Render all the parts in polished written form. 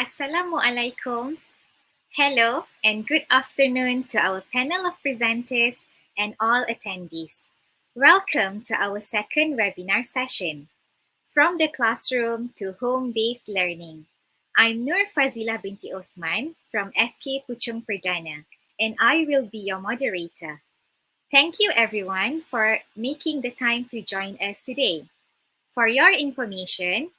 Assalamualaikum. Hello and good afternoon to our panel of presenters and all attendees. Welcome to our second webinar session, From the Classroom to Home-Based Learning. I'm Nur Fazila binti Othman from SK Puchong Perdana, and I will be your moderator. Thank you everyone for making the time to join us today. For your information,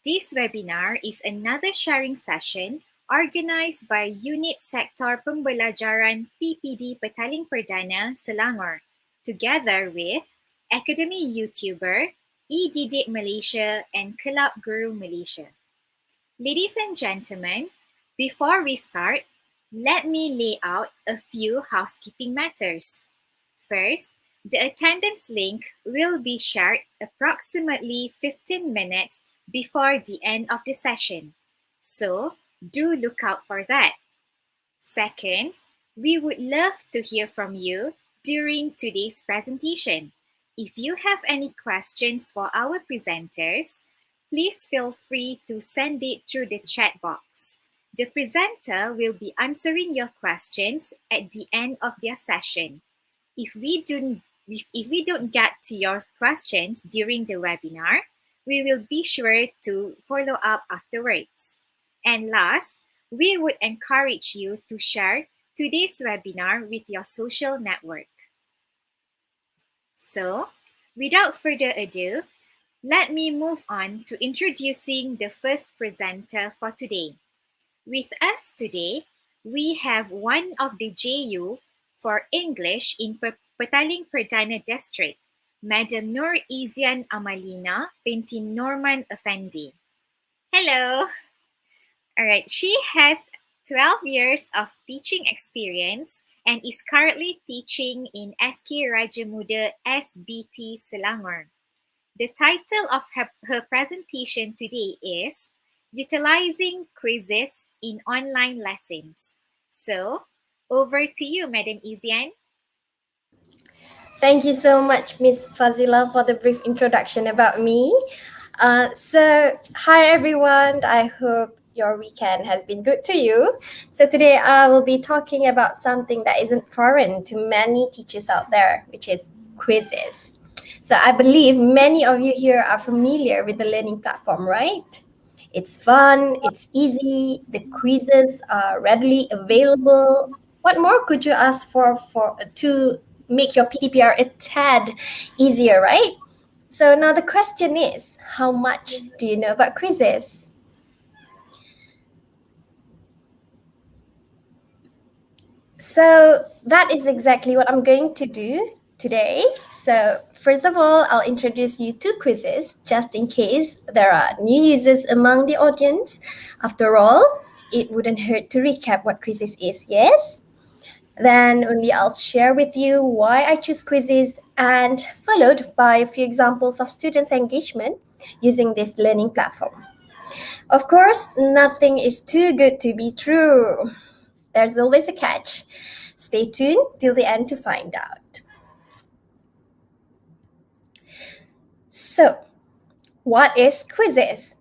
this webinar is another sharing session organized by Unit Sektor Pembelajaran PPD Petaling Perdana, Selangor, together with Akademi Youtuber, eDidik Malaysia, and Kelab Guru Malaysia. Ladies and gentlemen, before we start, let me lay out a few housekeeping matters. First, the attendance link will be shared approximately 15 minutes before the end of the session, so do look out for that. Second, we would love to hear from you during today's presentation. If you have any questions for our presenters, please feel free to send it through the chat box. The presenter will be answering your questions at the end of their session. If we don't get to your questions during the webinar, we will be sure to follow up afterwards. And last, we would encourage you to share today's webinar with your social network. So, without further ado, let me move on to introducing the first presenter for today. With us today, we have one of the JU for English in Petaling Perdana District, Madam NURIZYAN AMALINA binti Norman EFFENDY. Hello. All right, she has 12 years of teaching experience and is currently teaching in SK Raja Muda SBT Selangor. The title of her presentation today is Utilizing Quizzes in Online Lessons. So, over to you, Madam Izyan. Thank you so much, Ms. Fazila, for the brief introduction about me. Hi everyone. I hope your weekend has been good to you. So today I will be talking about something that isn't foreign to many teachers out there, which is quizzes. So I believe many of you here are familiar with the learning platform, right? It's fun, it's easy, the quizzes are readily available. What more could you ask for to make your PDPR a tad easier, right? So now the question is, how much do you know about quizzes? So that is exactly what I'm going to do today. So first of all, I'll introduce you to quizzes just in case there are new users among the audience. After all, it wouldn't hurt to recap what quizzes is, yes? Then only I'll share with you why I choose quizzes and followed by a few examples of students' engagement using this learning platform. Of course, nothing is too good to be true. There's always a catch. Stay tuned till the end to find out. So, what is quizzes?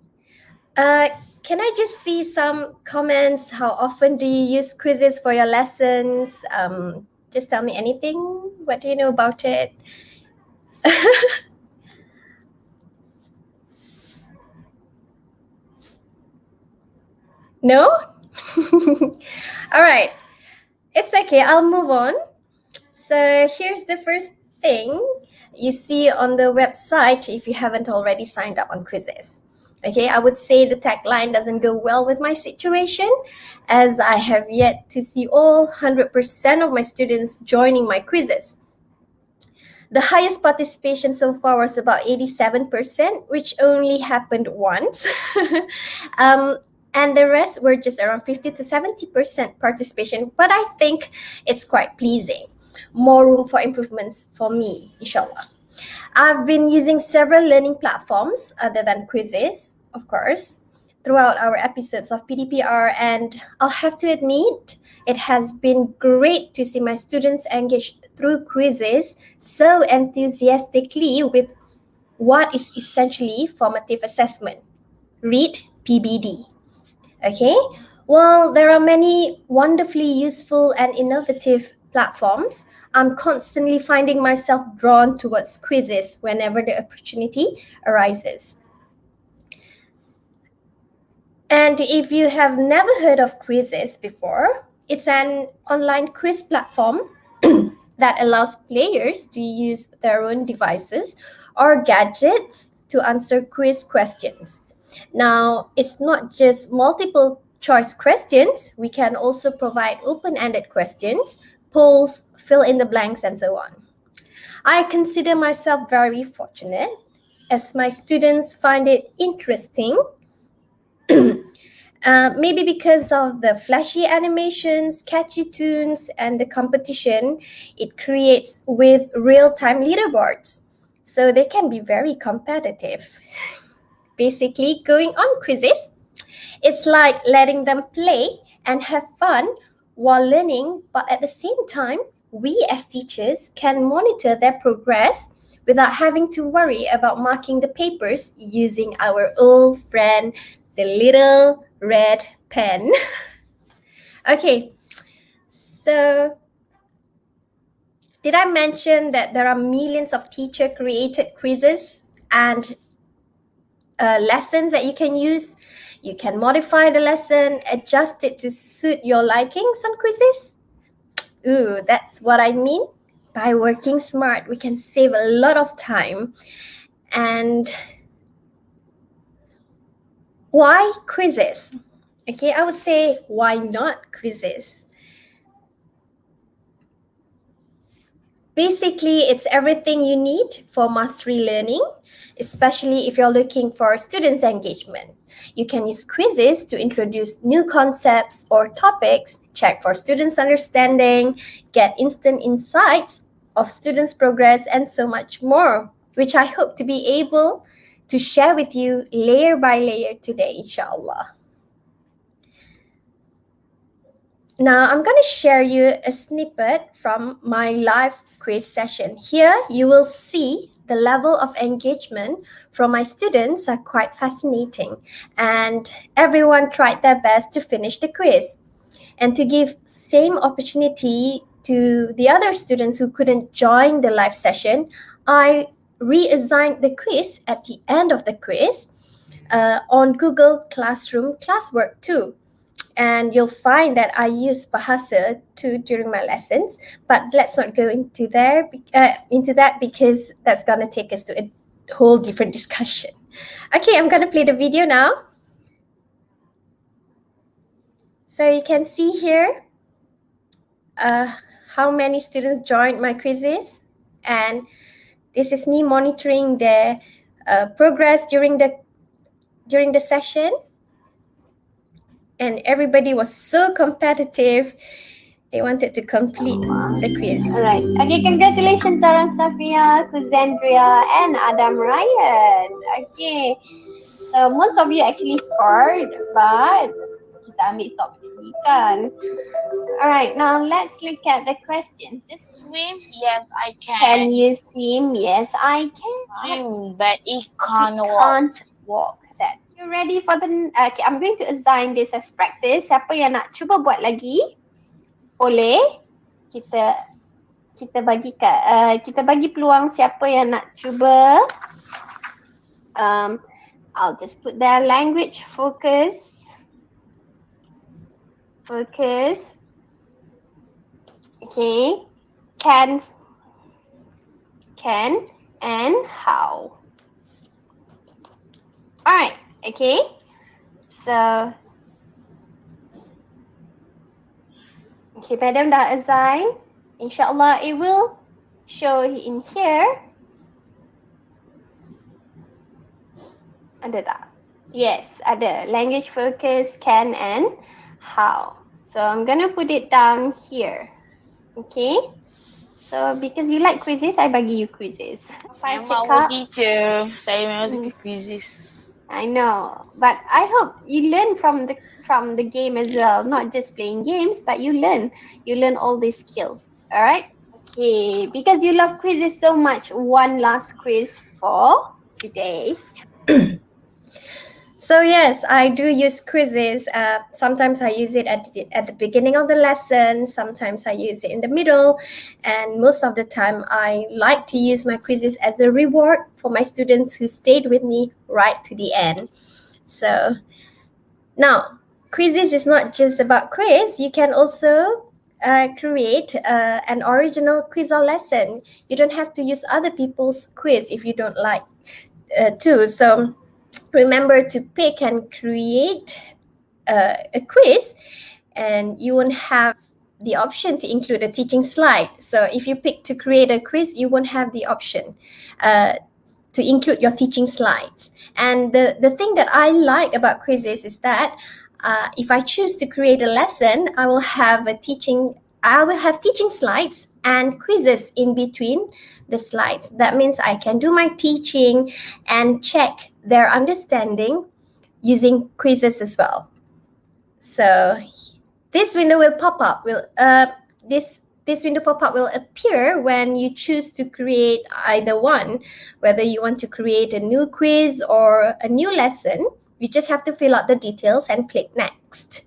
Can I just see some comments? How often do you use quizzes for your lessons? Just tell me anything. What do you know about it? No? All right. It's okay. I'll move on. So here's the first thing you see on the website if you haven't already signed up on quizzes. Okay, I would say the tagline doesn't go well with my situation, as I have yet to see all 100% of my students joining my quizzes. The highest participation so far was about 87%, which only happened once. And the rest were just around 50 to 70% participation, but I think it's quite pleasing. More room for improvements for me, inshallah. I've been using several learning platforms other than quizzes, of course, throughout our episodes of PDPR, and I'll have to admit, it has been great to see my students engage through quizzes so enthusiastically with what is essentially formative assessment. Read PBD. Okay, well, there are many wonderfully useful and innovative platforms. I'm constantly finding myself drawn towards quizzes whenever the opportunity arises. And if you have never heard of quizzes before, it's an online quiz platform that allows players to use their own devices or gadgets to answer quiz questions. Now, it's not just multiple choice questions, we can also provide open-ended questions, polls, fill in the blanks, and so on. I consider myself very fortunate as my students find it interesting. Maybe because of the flashy animations, catchy tunes, and the competition it creates with real-time leaderboards. So they can be very competitive. Basically, going on quizzes, it's like letting them play and have fun while learning, but at the same time, we as teachers can monitor their progress without having to worry about marking the papers using our old friend, the little red pen. Okay, so did I mention that there are millions of teacher-created quizzes and lessons that you can use? You can modify the lesson, adjust it to suit your likings on quizzes. Ooh, that's what I mean. By working smart, we can save a lot of time. And why quizzes? Okay, I would say, why not quizzes? Basically, it's everything you need for mastery learning, especially if you're looking for students' engagement. You can use quizzes to introduce new concepts or topics, check for students' understanding, get instant insights of students' progress, and so much more, which I hope to be able to share with you layer by layer today, inshallah. Now, I'm going to share you a snippet from my live quiz session. Here, you will see the level of engagement from my students are quite fascinating, and everyone tried their best to finish the quiz. And to give same opportunity to the other students who couldn't join the live session, I reassigned the quiz at the end of the quiz on Google Classroom classwork too. And you'll find that I use BAHASA too during my lessons, but let's not go into that because that's going to take us to a whole different discussion. Okay, I'm going to play the video now. So you can see here how many students joined my quizzes, and this is me monitoring their progress during the session. And everybody was so competitive. They wanted to complete the quiz. All right. Okay, congratulations Sarah Safia, Kuzandria, and Adam Ryan. Okay. So most of you actually scored, but kita ambil top 3 kan. All right. Now let's look at the questions. Just Swim? Yes, I can. can you swim? Yes, I can. Swim, but it can't It walk. can't walk. That's you ready for the okay, I'm going to assign this as practice. Siapa yang nak cuba buat lagi? Boleh. Kita bagi peluang siapa yang nak cuba. I'll just put there language focus. Okay. Can and how. Alright, okay. So okay, madam dah assign. InsyaAllah it will show in here. Ada tak? Yes, ada. Language focus, can and how. So I'm gonna put it down here. Okay. So because you like quizzes, I bagi you quizzes. Saya mahu teacher. Saya memang suka quizzes. I know, but I hope you learn from the game as well, not just playing games, but you learn all these skills. All right? Okay, because you love quizzes so much, one last quiz for today. So yes, I do use quizzes. Sometimes I use it at the beginning of the lesson. Sometimes I use it in the middle. And most of the time, I like to use my quizzes as a reward for my students who stayed with me right to the end. So now, quizzes is not just about quiz. You can also create an original quiz or lesson. You don't have to use other people's quiz if you don't like to. So remember to pick and create a quiz, and you won't have the option to include a teaching slide. So if you pick to create a quiz, you won't have the option to include your teaching slides. And the thing that I like about quizzes is that if I choose to create a lesson, I will have teaching slides and quizzes in between the slides. That means I can do my teaching and check their understanding using quizzes as well. So this window will pop up. This window pop-up will appear when you choose to create either one, whether you want to create a new quiz or a new lesson. You just have to fill out the details and click next.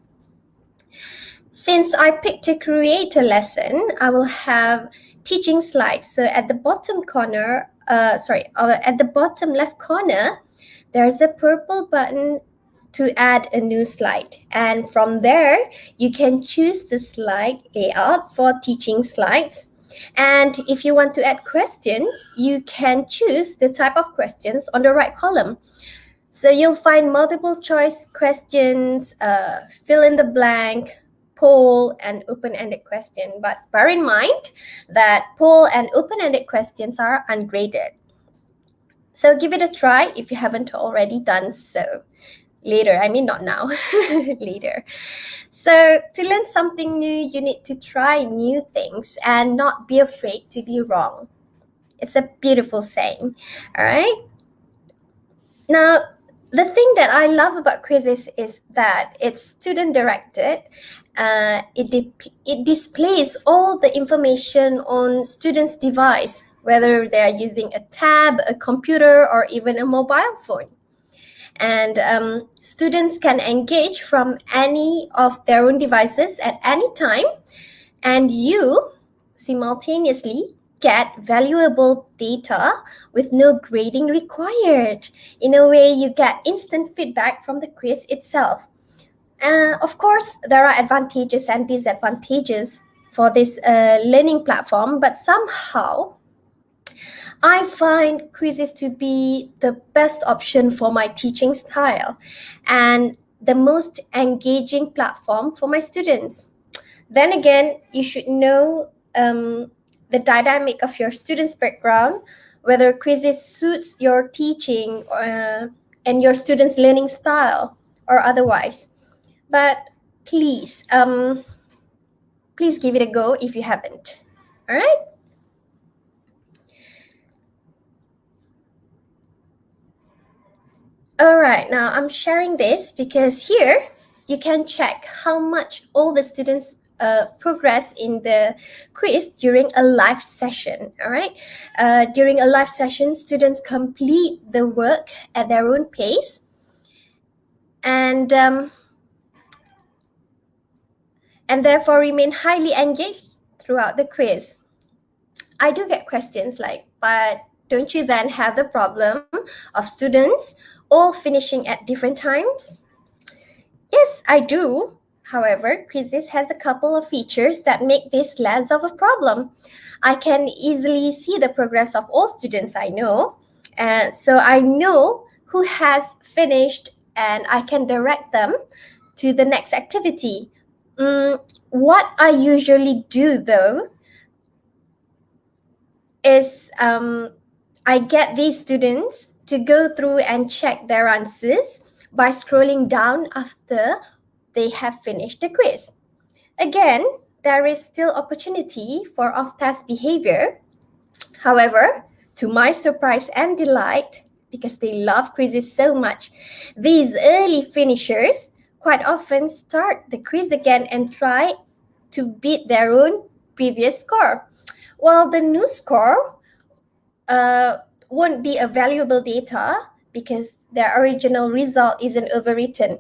Since I picked to create a lesson, I will have teaching slides. So at the bottom corner, at the bottom left corner, there's a purple button to add a new slide. And from there, you can choose the slide layout for teaching slides. And if you want to add questions, you can choose the type of questions on the right column. So you'll find multiple choice questions, fill in the blank, poll, and open-ended question. But bear in mind that poll and open-ended questions are ungraded. So give it a try if you haven't already done so. Later, I mean not now, later. So to learn something new, you need to try new things and not be afraid to be wrong. It's a beautiful saying, all right? Now, the thing that I love about quizzes is that it's student-directed. It displays all the information on students' device, whether they are using a tab, a computer, or even a mobile phone. And students can engage from any of their own devices at any time, and you simultaneously get valuable data with no grading required. In a way, you get instant feedback from the quiz itself. Of course, there are advantages and disadvantages for this learning platform, but somehow I find quizzes to be the best option for my teaching style and the most engaging platform for my students. Then again, you should know the dynamic of your students' background, whether quizzes suits your teaching and your students' learning style or otherwise. But please, please give it a go if you haven't. All right? All right, now I'm sharing this because here you can check how much all the students progress in the quiz during a live session, all right? During a live session, students complete the work at their own pace and therefore remain highly engaged throughout the quiz. I do get questions like, but don't you then have the problem of students all finishing at different times? Yes, I do. However, quizzes has a couple of features that make this less of a problem. I can easily see the progress of all students I know. So I know who has finished and I can direct them to the next activity. What I usually do though is I get these students to go through and check their answers by scrolling down after they have finished the quiz. Again, there is still opportunity for off-task behavior. However, to my surprise and delight, because they love quizzes so much, these early finishers quite often start the quiz again and try to beat their own previous score. While the new score won't be a valuable data because their original result isn't overwritten.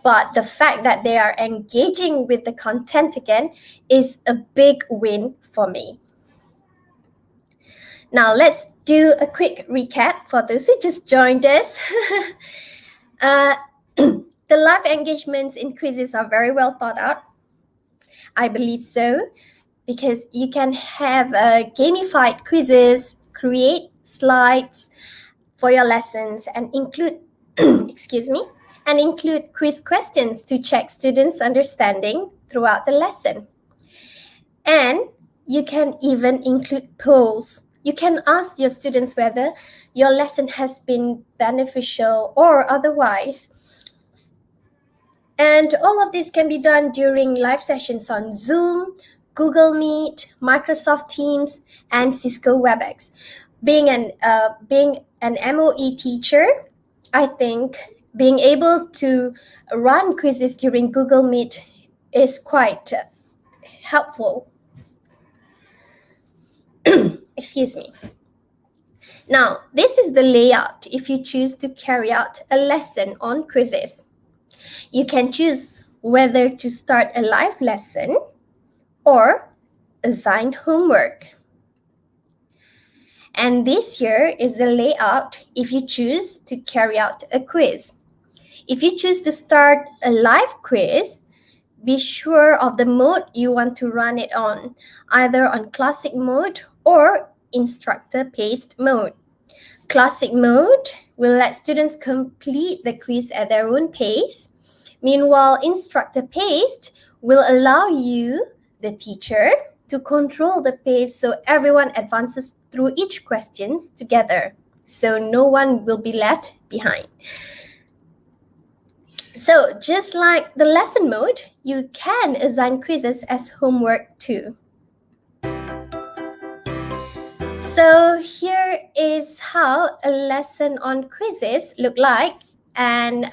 But the fact that they are engaging with the content again is a big win for me. Now let's do a quick recap for those who just joined us. The live engagements in quizzes are very well thought out. I believe so, because you can have gamified quizzes, create slides for your lessons, and include, excuse me, and include quiz questions to check students' understanding throughout the lesson. And you can even include polls. You can ask your students whether your lesson has been beneficial or otherwise. And all of this can be done during live sessions on Zoom, Google Meet, Microsoft Teams, and Cisco WebEx. Being an MOE teacher, I think being able to run quizzes during Google Meet is quite helpful. Excuse me. Now, this is the layout if you choose to carry out a lesson on quizzes. You can choose whether to start a live lesson or assign homework. And this here is the layout if you choose to carry out a quiz. If you choose to start a live quiz, be sure of the mode you want to run it on, either on classic mode or instructor-paced mode. Classic mode will let students complete the quiz at their own pace. Meanwhile, instructor-paced will allow you, the teacher, to control the pace so everyone advances through each question together, so no one will be left behind. So just like the lesson mode, you can assign quizzes as homework too. So here is how a lesson on quizzes look like, and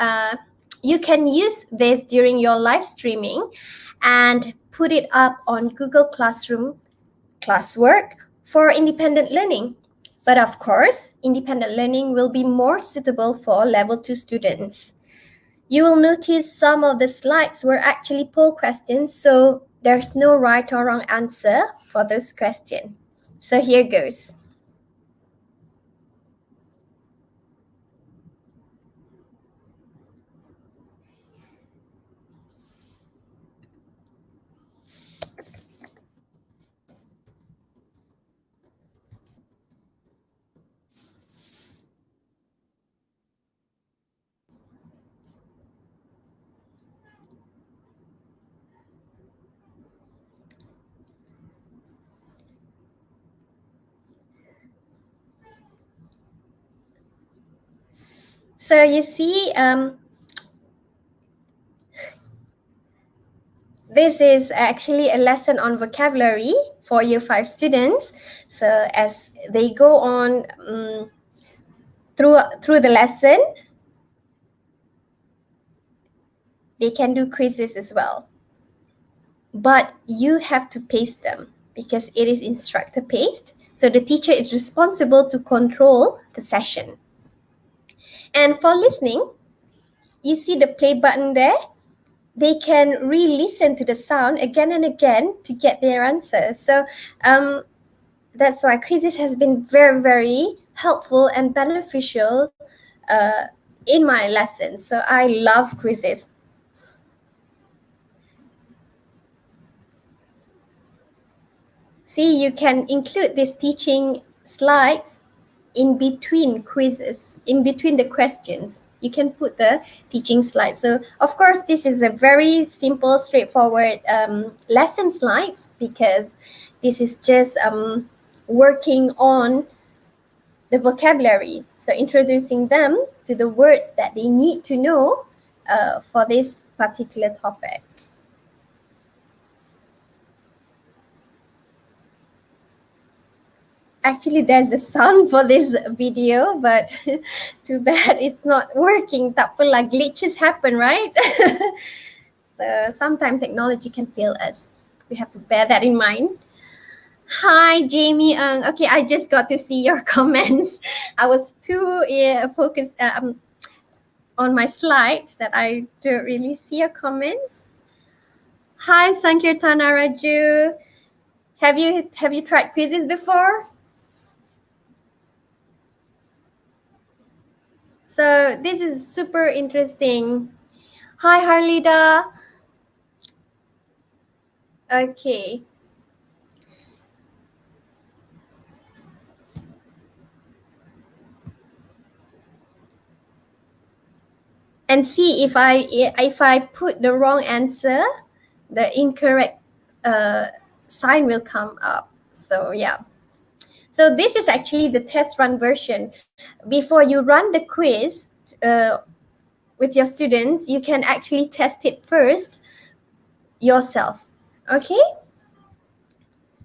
you can use this during your live streaming and put it up on Google Classroom classwork for independent learning. But of course, independent learning will be more suitable for level 2 students. You will notice some of the slides were actually poll questions, so there's no right or wrong answer for those questions. So here goes. So you see, this is actually a lesson on vocabulary for Year 5 students. So as they go on through the lesson, they can do quizzes as well. But you have to pace them because it is instructor paced. So the teacher is responsible to control the session. And for listening, you see the play button there. They can re-listen to the sound again and again to get their answers. So that's why quizzes has been very, very helpful and beneficial in my lessons. So I love quizzes. See, you can include these teaching slides in between quizzes, in between the questions. You can put the teaching slides. So of course, this is a very simple, straightforward lesson slides because this is just working on the vocabulary. So introducing them to the words that they need to know for this particular topic. Actually, there's a sound for this video, but too bad it's not working. Takpelah, glitches happen, right? So sometimes technology can fail us. We have to bear that in mind. Hi, Jamie Ng. Okay, I just got to see your comments. I was too focused, on my slides that I don't really see your comments. Hi, Sankirtana Raju. Have you tried quizzes before? So this is super interesting. Hi, Harlida. Okay. And see if I put the wrong answer, the incorrect sign will come up. So yeah. So this is actually the test run version. Before you run the quiz with your students, you can actually test it first yourself. Okay?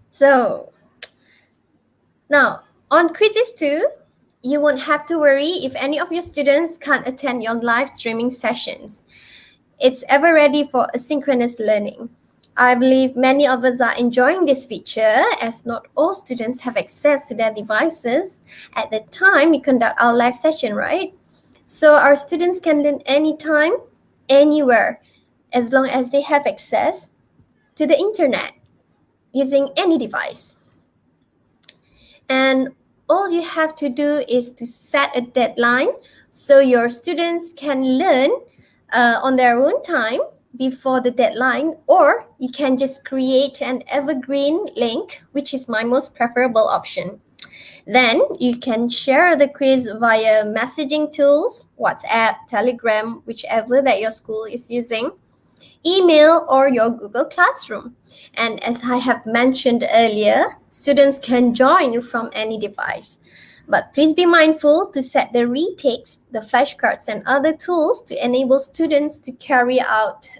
So now on quizzes 2, you won't have to worry if any of your students can't attend your live streaming sessions. It's ever ready for asynchronous learning. I believe many of us are enjoying this feature as not all students have access to their devices at the time we conduct our live session, right? So our students can learn anytime, anywhere, as long as they have access to the internet using any device. And all you have to do is to set a deadline so your students can learn on their own time before the deadline, or you can just create an evergreen link, which is my most preferable option. Then you can share the quiz via messaging tools, WhatsApp, Telegram, whichever that your school is using, email, or your Google Classroom. And as I have mentioned earlier, students can join from any device. But please be mindful to set the retakes, the flashcards, and other tools to enable students to carry out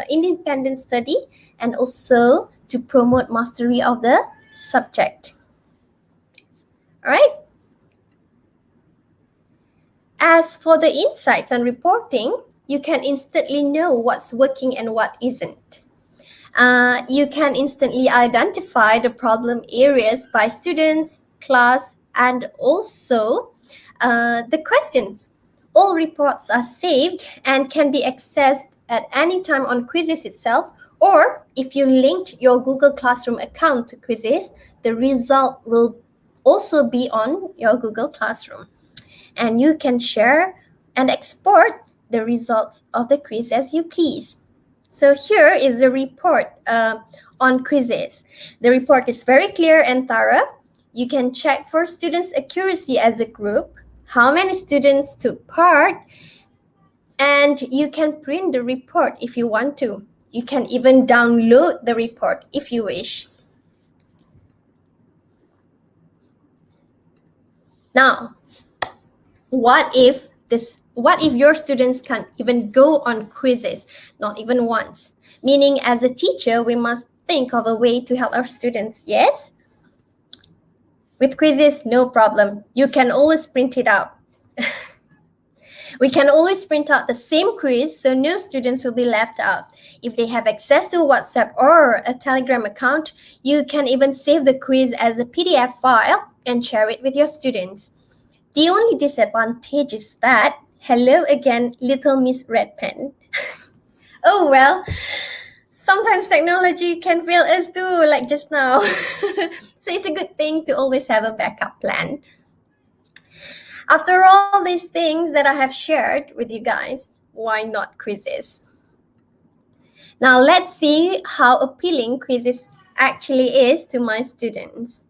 independent study and also to promote mastery of the subject. All right. As for the insights and reporting, you can instantly know what's working and what isn't. You can instantly identify the problem areas by students, class, and also the questions. All reports are saved and can be accessed at any time on quizzes itself, or if you linked your Google Classroom account to quizzes, the result will also be on your Google Classroom. And you can share and export the results of the quiz as you please. So here is the report on quizzes. The report is very clear and thorough. You can check for students' accuracy as a group, how many students took part, and you can print the report if you want to. You can even download the report if you wish. Now, what if your students can't even go on quizzes, not even once? Meaning, as a teacher, we must think of a way to help our students, yes? With quizzes, no problem. You can always print it out. We can always print out the same quiz so no students will be left out. If they have access to WhatsApp or a Telegram account, you can even save the quiz as a PDF file and share it with your students. The only disadvantage is that, hello again, little Miss Red Pen. Oh well, sometimes technology can fail us too, like just now. So it's a good thing to always have a backup plan. After all these things that I have shared with you guys, why not quizzes? Now let's see how appealing quizzes actually is to my students.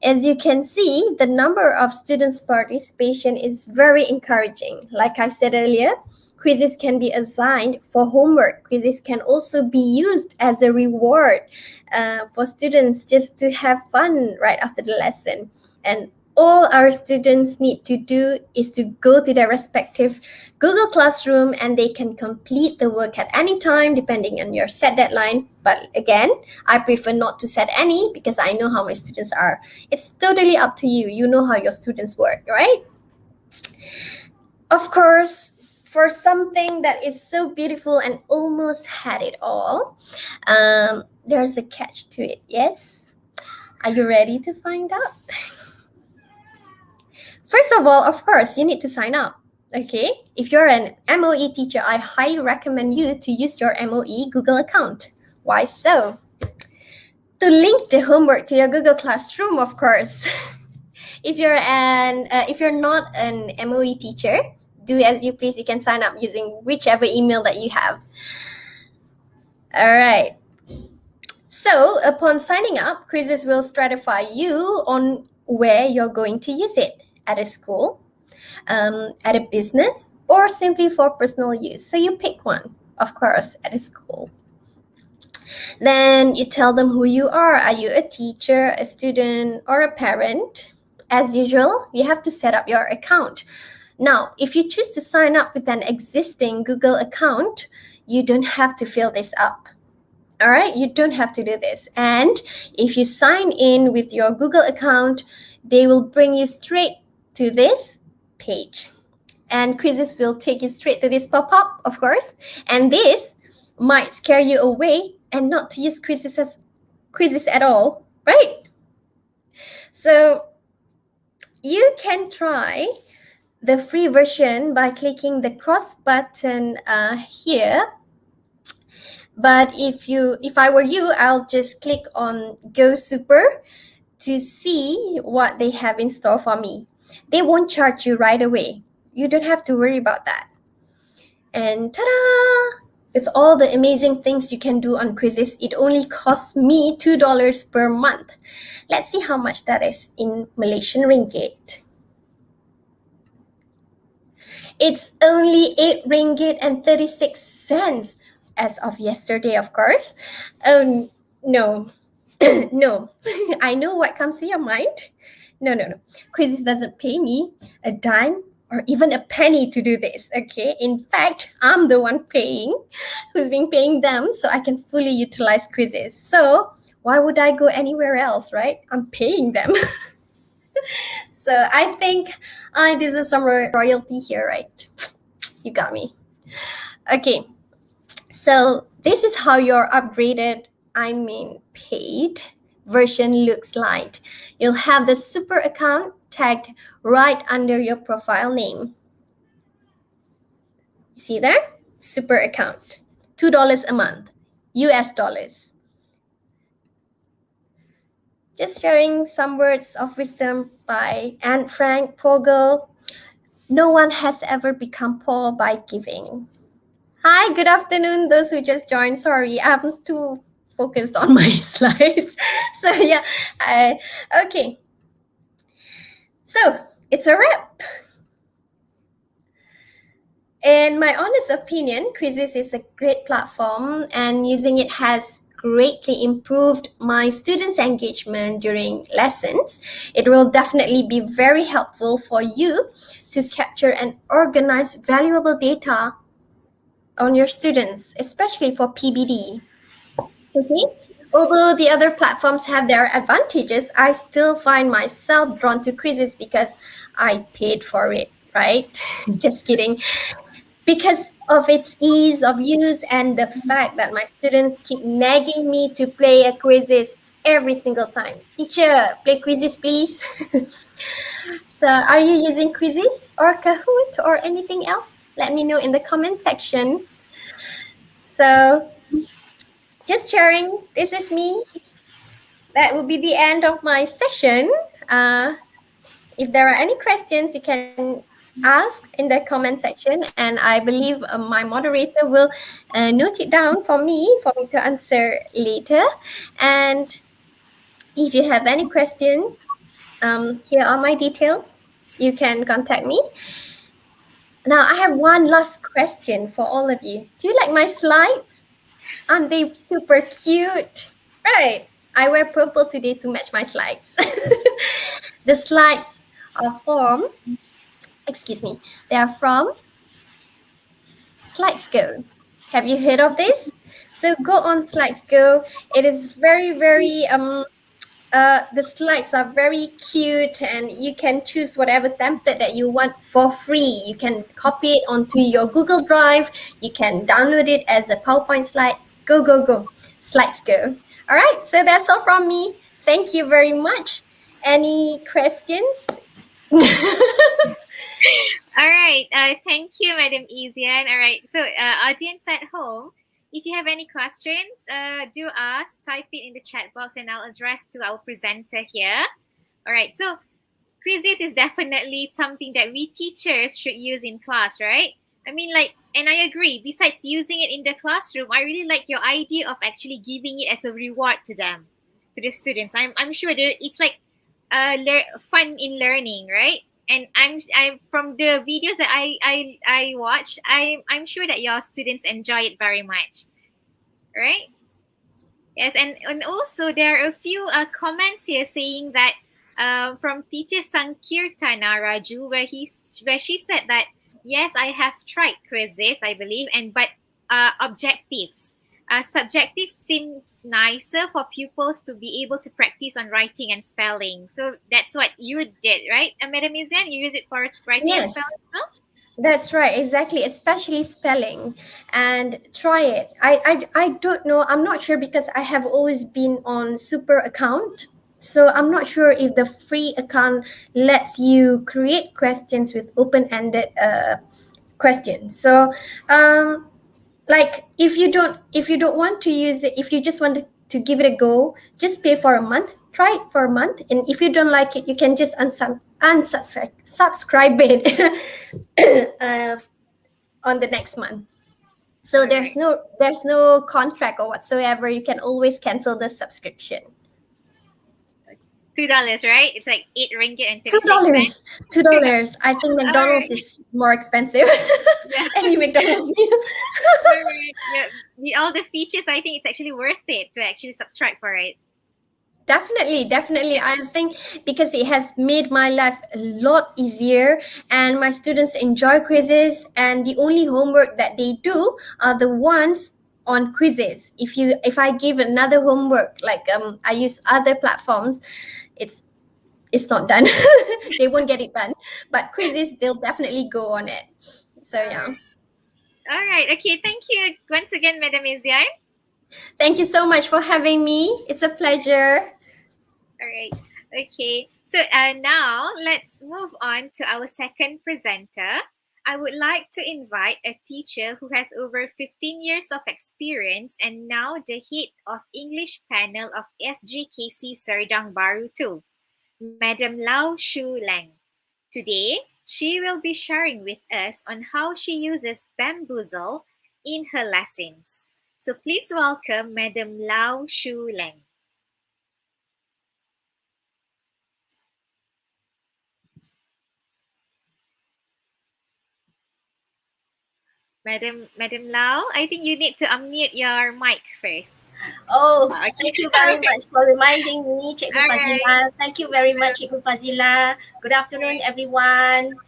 As you can see, the number of students' participation is very encouraging. Like I said earlier, quizzes can be assigned for homework. Quizzes can also be used as a reward for students just to have fun right after the lesson. And all our students need to do is to go to their respective Google Classroom and they can complete the work at any time depending on your set deadline. But again, I prefer not to set any because I know how my students are. It's totally up to you. You know how your students work, right? Of course, for something that is so beautiful and almost had it all, there's a catch to it, yes? Are you ready to find out? First of all, of course, you need to sign up. Okay, if you're an MOE teacher, I highly recommend you to use your MOE Google account. Why so? To link the homework to your Google Classroom, of course. If you're not an MOE teacher, do as you please. You can sign up using whichever email that you have. All right. So upon signing up, quizzes will stratify you on where you're going to use it, at a school, at a business, or simply for personal use. So you pick one, of course, at a school. Then you tell them who you are. Are you a teacher, a student, or a parent? As usual, you have to set up your account. Now, if you choose to sign up with an existing Google account, you don't have to fill this up. All right, you don't have to do this. And if you sign in with your Google account, they will bring you straight to this page. And quizzes will take you straight to this pop-up, of course. And this might scare you away and not to use quizzes at all, right? So you can try the free version by clicking the cross button here. But if I were you, I'll just click on Go Super to see what they have in store for me. They won't charge you right away. You don't have to worry about that. And ta-da! With all the amazing things you can do on quizzes, it only costs me $2 per month. Let's see how much that is in Malaysian ringgit. It's only 8 ringgit and 36 cents as of yesterday, of course. Oh, no. No. I know what comes to your mind. No. Quizzes doesn't pay me a dime or even a penny to do this, okay? In fact, I'm the one who's been paying them so I can fully utilize quizzes. So why would I go anywhere else, right? I'm paying them. So I think I deserve some royalty here, right? You got me. Okay, so this is how your upgraded, paid version looks like. You'll have the super account tagged right under your profile name. You see there? Super account. $2 a month, US dollars. Just sharing some words of wisdom by Anne Frank, poor girl. No one has ever become poor by giving. Hi, good afternoon, those who just joined. Sorry, I'm too focused on my slides. So yeah, okay. So it's a wrap. In my honest opinion, quizzes is a great platform and using it has greatly improved my students' engagement during lessons. It will definitely be very helpful for you to capture and organize valuable data on your students, especially for PBD. Okay? Although the other platforms have their advantages, I still find myself drawn to quizzes because I paid for it, right? Just kidding. Because of its ease of use and the fact that my students keep nagging me to play a quizzes every single time. Teacher, play quizzes, please. So are you using quizzes or Kahoot or anything else? Let me know in the comment section. So just sharing, this is me. That will be the end of my session. If there are any questions, you can ask in the comment section, and I believe my moderator will note it down for me to answer later. And if you have any questions, here are my details. You can contact me. Now, I have one last question for all of you. Do you like my slides? Aren't they super cute? Right. I wear purple today to match my slides. The slides are from, they are from SlidesGo. Have you heard of this? So go on SlidesGo. It is very, the slides are very cute and you can choose whatever template that you want for free. You can copy it onto your Google Drive. You can download it as a PowerPoint slide. Go. SlidesGo. All right, so that's all from me. Thank you very much. Any questions? All right. Thank you, Madam Ezian. All right. So, audience at home, if you have any questions, do ask. Type it in the chat box, and I'll address to our presenter here. All right. So, quizzes is definitely something that we teachers should use in class, right? I mean, like, and I agree. Besides using it in the classroom, I really like your idea of actually giving it as a reward to them, to the students. I'm sure that it's like fun in learning, right? And I'm from the videos that I watch, I'm sure that your students enjoy it very much, right? Yes, and also there are a few comments here saying that from teacher Sankirtana Raju, where she said that yes, I have tried quizzes, I believe, and but objectives. Subjective seems nicer for pupils to be able to practice on writing and spelling. So that's what you did, right, Madam Izan? You use it for writing and Yes. spelling, no? That's right, exactly, especially spelling. And try it. I don't know, I'm not sure because I have always been on super account. So I'm not sure if the free account lets you create questions with open-ended questions. So like if you don't want to use it, if you just want to give it a go, just pay for a month, try it for a month, and if you don't like it, you can just unsubscribe it on the next month. So there's no contract or whatsoever. You can always cancel the subscription. $2, right? It's like $8 and $2. $2. I think McDonald's is more expensive. Yeah. Any McDonald's meal. Yeah. With all the features, I think it's actually worth it to actually subscribe for it. Definitely. I think because it has made my life a lot easier, and my students enjoy quizzes, and the only homework that they do are the ones on quizzes. If I give another homework, like I use other platforms, it's not done. They won't get it done. But quizzes, they'll definitely go on it. So yeah. All right. Okay. Thank you once again, Madam Izian. Thank you so much for having me. It's a pleasure. All right. Okay. So now let's move on to our second presenter. I would like to invite a teacher who has over 15 years of experience and now the head of English panel of SJKC SERDANG Baru 2, Madam Lau Shu Leng. Today, she will be sharing with us on how she uses bamboozle in her lessons. So please welcome Madam Lau Shu Leng. Madam Lau, I think you need to unmute your mic first. Oh, Okay. thank you very much for reminding me, Cikgu Fazila. Thank you very much, Cikgu Fazila. Good afternoon, everyone.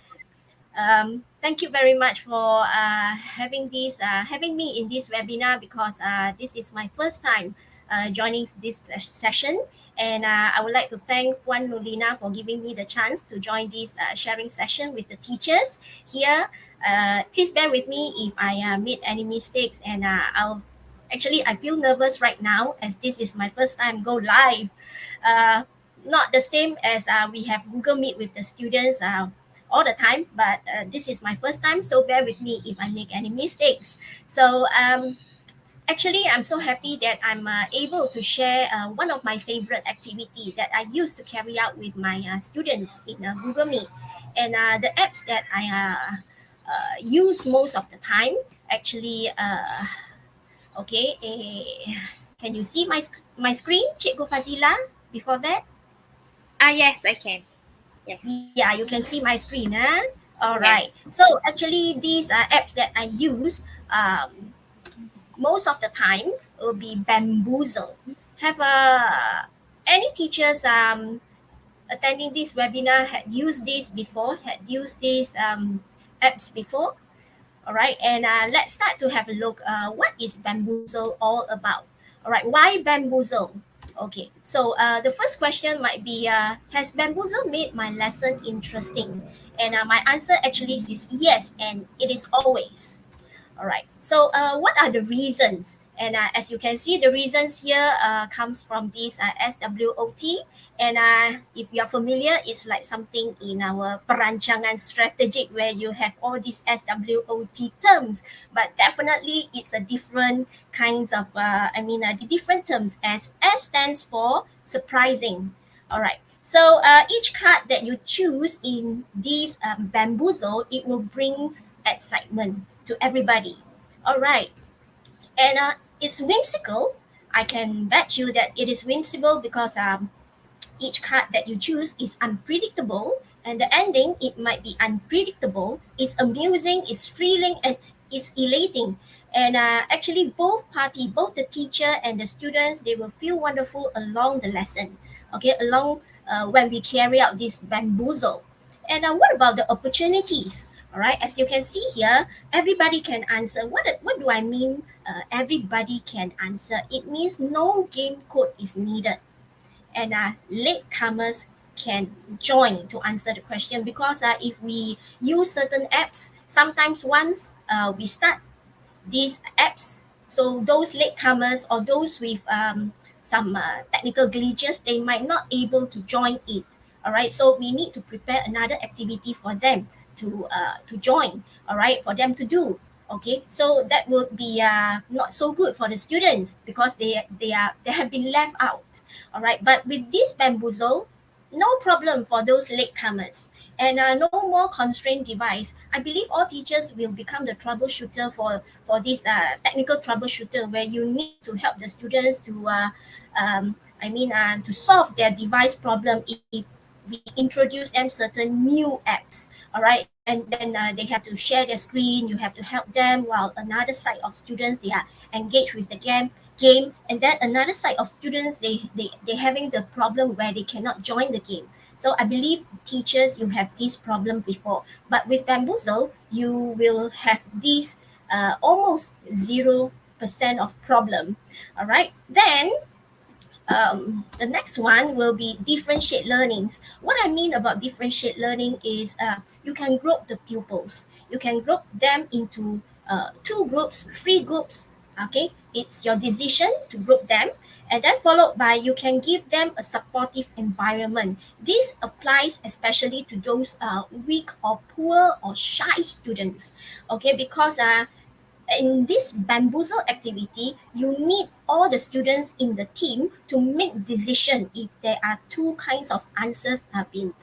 Thank you very much for having me in this webinar, because this is my first time joining this session, and I would like to thank Puan Nurlina for giving me the chance to join this sharing session with the teachers here. Please bear with me if I made any mistakes, and I feel nervous right now as this is my first time go live. Not the same as we have Google Meet with the students all the time, but this is my first time, so bear with me if I make any mistakes. So actually, I'm so happy that I'm able to share one of my favorite activity that I used to carry out with my students in Google Meet. And the apps that I use most of the time, actually, okay, can you see my screen, Cikgu Fazila, before that? Yes, I can. Yes. Yeah, you can see my screen. All right. So actually, these apps that I use most of the time will be bamboozle. Have any teachers attending this webinar had used this before? Had used these apps before? All right, and let's start to have a look. What is bamboozle all about? All right, why bamboozle? Okay, so the first question might be, has bamboozle made my lesson interesting? And my answer actually is yes, and it is always. All right, so what are the reasons? And as you can see, the reasons here comes from this SWOT And if you are familiar, it's like something in our perancangan strategic where you have all these SWOT terms, but definitely it's a different kinds of, the different terms. S stands for surprising. All right. So each card that you choose in this bamboozle, it will bring excitement to everybody. All right. And it's whimsical. I can bet you that it is whimsical because each card that you choose is unpredictable, and the ending, it might be unpredictable. It's amusing, it's thrilling, it's elating. And actually both party, both the teacher and the students, they will feel wonderful along the lesson, okay, along when we carry out this bamboozle. And what about the opportunities? All right, as you can see here, everybody can answer. What do I mean? Everybody can answer. It means no game code is needed, and latecomers can join to answer the question, because if we use certain apps, sometimes once we start these apps, so those latecomers or those with some technical glitches, they might not able to join it. All right, so we need to prepare another activity for them to join. All right, for them to do. Okay, so that would be not so good for the students, because they have been left out. All right, but with this bamboozle, no problem for those latecomers, and no more constrained device. I believe all teachers will become the troubleshooter for this technical troubleshooter, where you need to help the students to to solve their device problem if we introduce them certain new apps. All right, and then they have to share their screen. You have to help them, while another side of students, they are engaged with the game, and then another side of students, they having the problem where they cannot join the game. So I believe teachers, you have this problem before, but with bamboozle, you will have this almost 0% of problem. All right, then the next one will be differentiate learnings. What I mean about differentiate learning is you can group the pupils. You can group them into 2 groups, 3 groups. Okay, it's your decision to group them, and then followed by you can give them a supportive environment. This applies especially to those weak or poor or shy students. Okay, because in this bamboozle activity, you need all the students in the team to make decision if there are 2 kinds of answers have been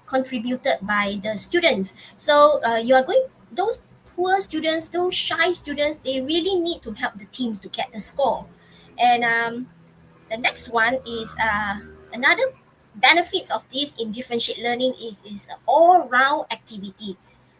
contributed by the students. So you are going, those poor students, those shy students, they really need to help the teams to get the score. And the next one is another benefits of this in differentiate learning is all-round activity.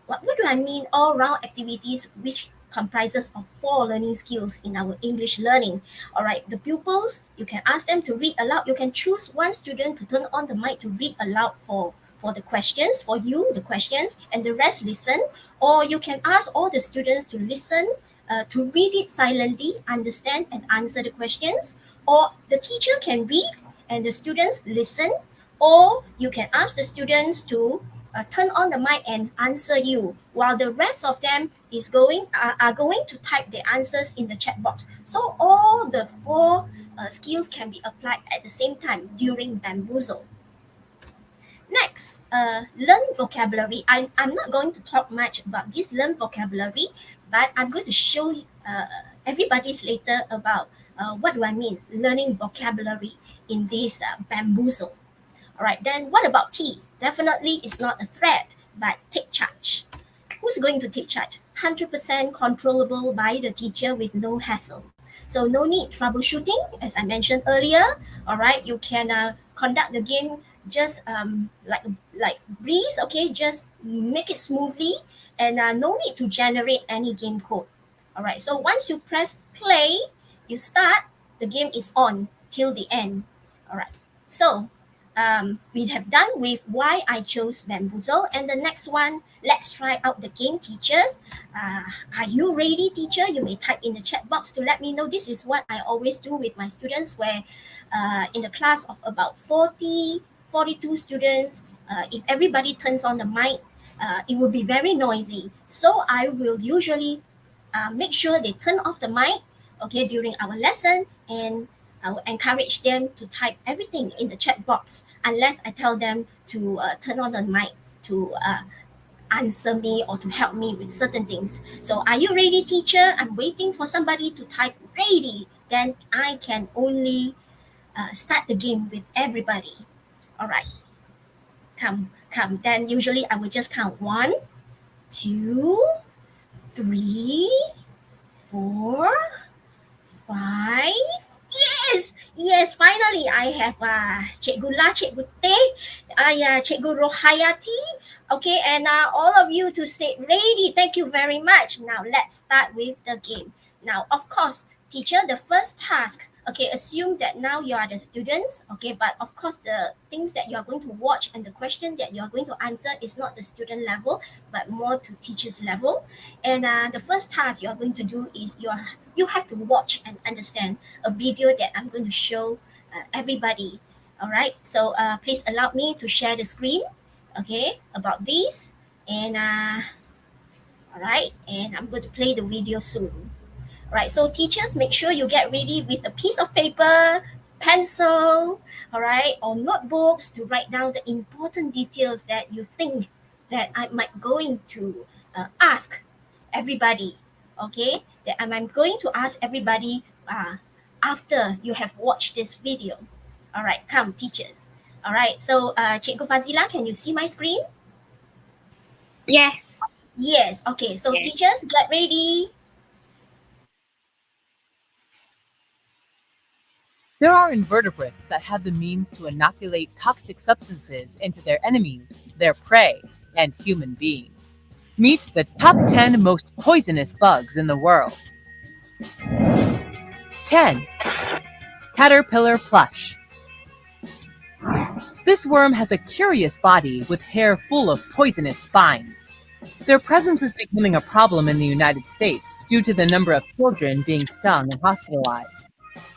What do I mean all-round activities, which comprises of 4 learning skills in our English learning? All right, the pupils, you can ask them to read aloud. You can choose one student to turn on the mic to read aloud for the questions, for you, the questions, and the rest listen. Or you can ask all the students to listen, to read it silently, understand and answer the questions. Or the teacher can read and the students listen. Or you can ask the students to turn on the mic and answer you, while the rest of them are going to type the answers in the chat box. So all the 4 skills can be applied at the same time during bamboozle. Next, learn vocabulary. I'm not going to talk much about this learn vocabulary, but I'm going to show everybody later about what do I mean learning vocabulary in this bamboozle. All right, then what about T? Definitely it's not a threat, but take charge. Who's going to take charge? 100% controllable by the teacher with no hassle. So no need troubleshooting, as I mentioned earlier. All right, you can conduct the game just like breeze. Okay, just make it smoothly, and no need to generate any game code. All right, so once you press play, you start, the game is on till the end. All right, so we have done with why I chose bamboozle, and the next one, let's try out the game, teachers. Are you ready, teacher? You may type in the chat box to let me know. This is what I always do with my students, where in the class of about 42 students, if everybody turns on the mic, it will be very noisy. So I will usually make sure they turn off the mic, okay, during our lesson, and I will encourage them to type everything in the chat box unless I tell them to turn on the mic to answer me or to help me with certain things. So are you ready, teacher? I'm waiting for somebody to type ready. Then I can only start the game with everybody. All right. Come. Then usually I will just count 1, 2, 3, 4, 5. Yes, finally I have Cikgu La, Cikgu Teh, Cikgu Rohayati. Okay, and all of you to stay ready. Thank you very much. Now let's start with the game. Now, of course, teacher, the first task, okay, assume that now you are the students, okay, but of course the things that you are going to watch and the question that you are going to answer is not the student level, but more to teacher's level. And the first task you are going to do is you have to watch and understand a video that I'm going to show everybody. All right, so please allow me to share the screen, okay, about this. And all right, and I'm going to play the video soon. All right, so teachers, make sure you get ready with a piece of paper, pencil, all right, or notebooks to write down the important details that you think that I might going to ask everybody, okay, that I'm going to ask everybody after you have watched this video. All right, come teachers. All right, so Cikgu Fazila, can you see my screen? Yes. Yes, okay, so Yes. teachers, get ready. There are invertebrates that have the means to inoculate toxic substances into their enemies, their prey, and human beings. Meet the top 10 most poisonous bugs in the world. 10. Caterpillar plush. This worm has a curious body with hair full of poisonous spines. Their presence is becoming a problem in the United States due to the number of children being stung and hospitalized.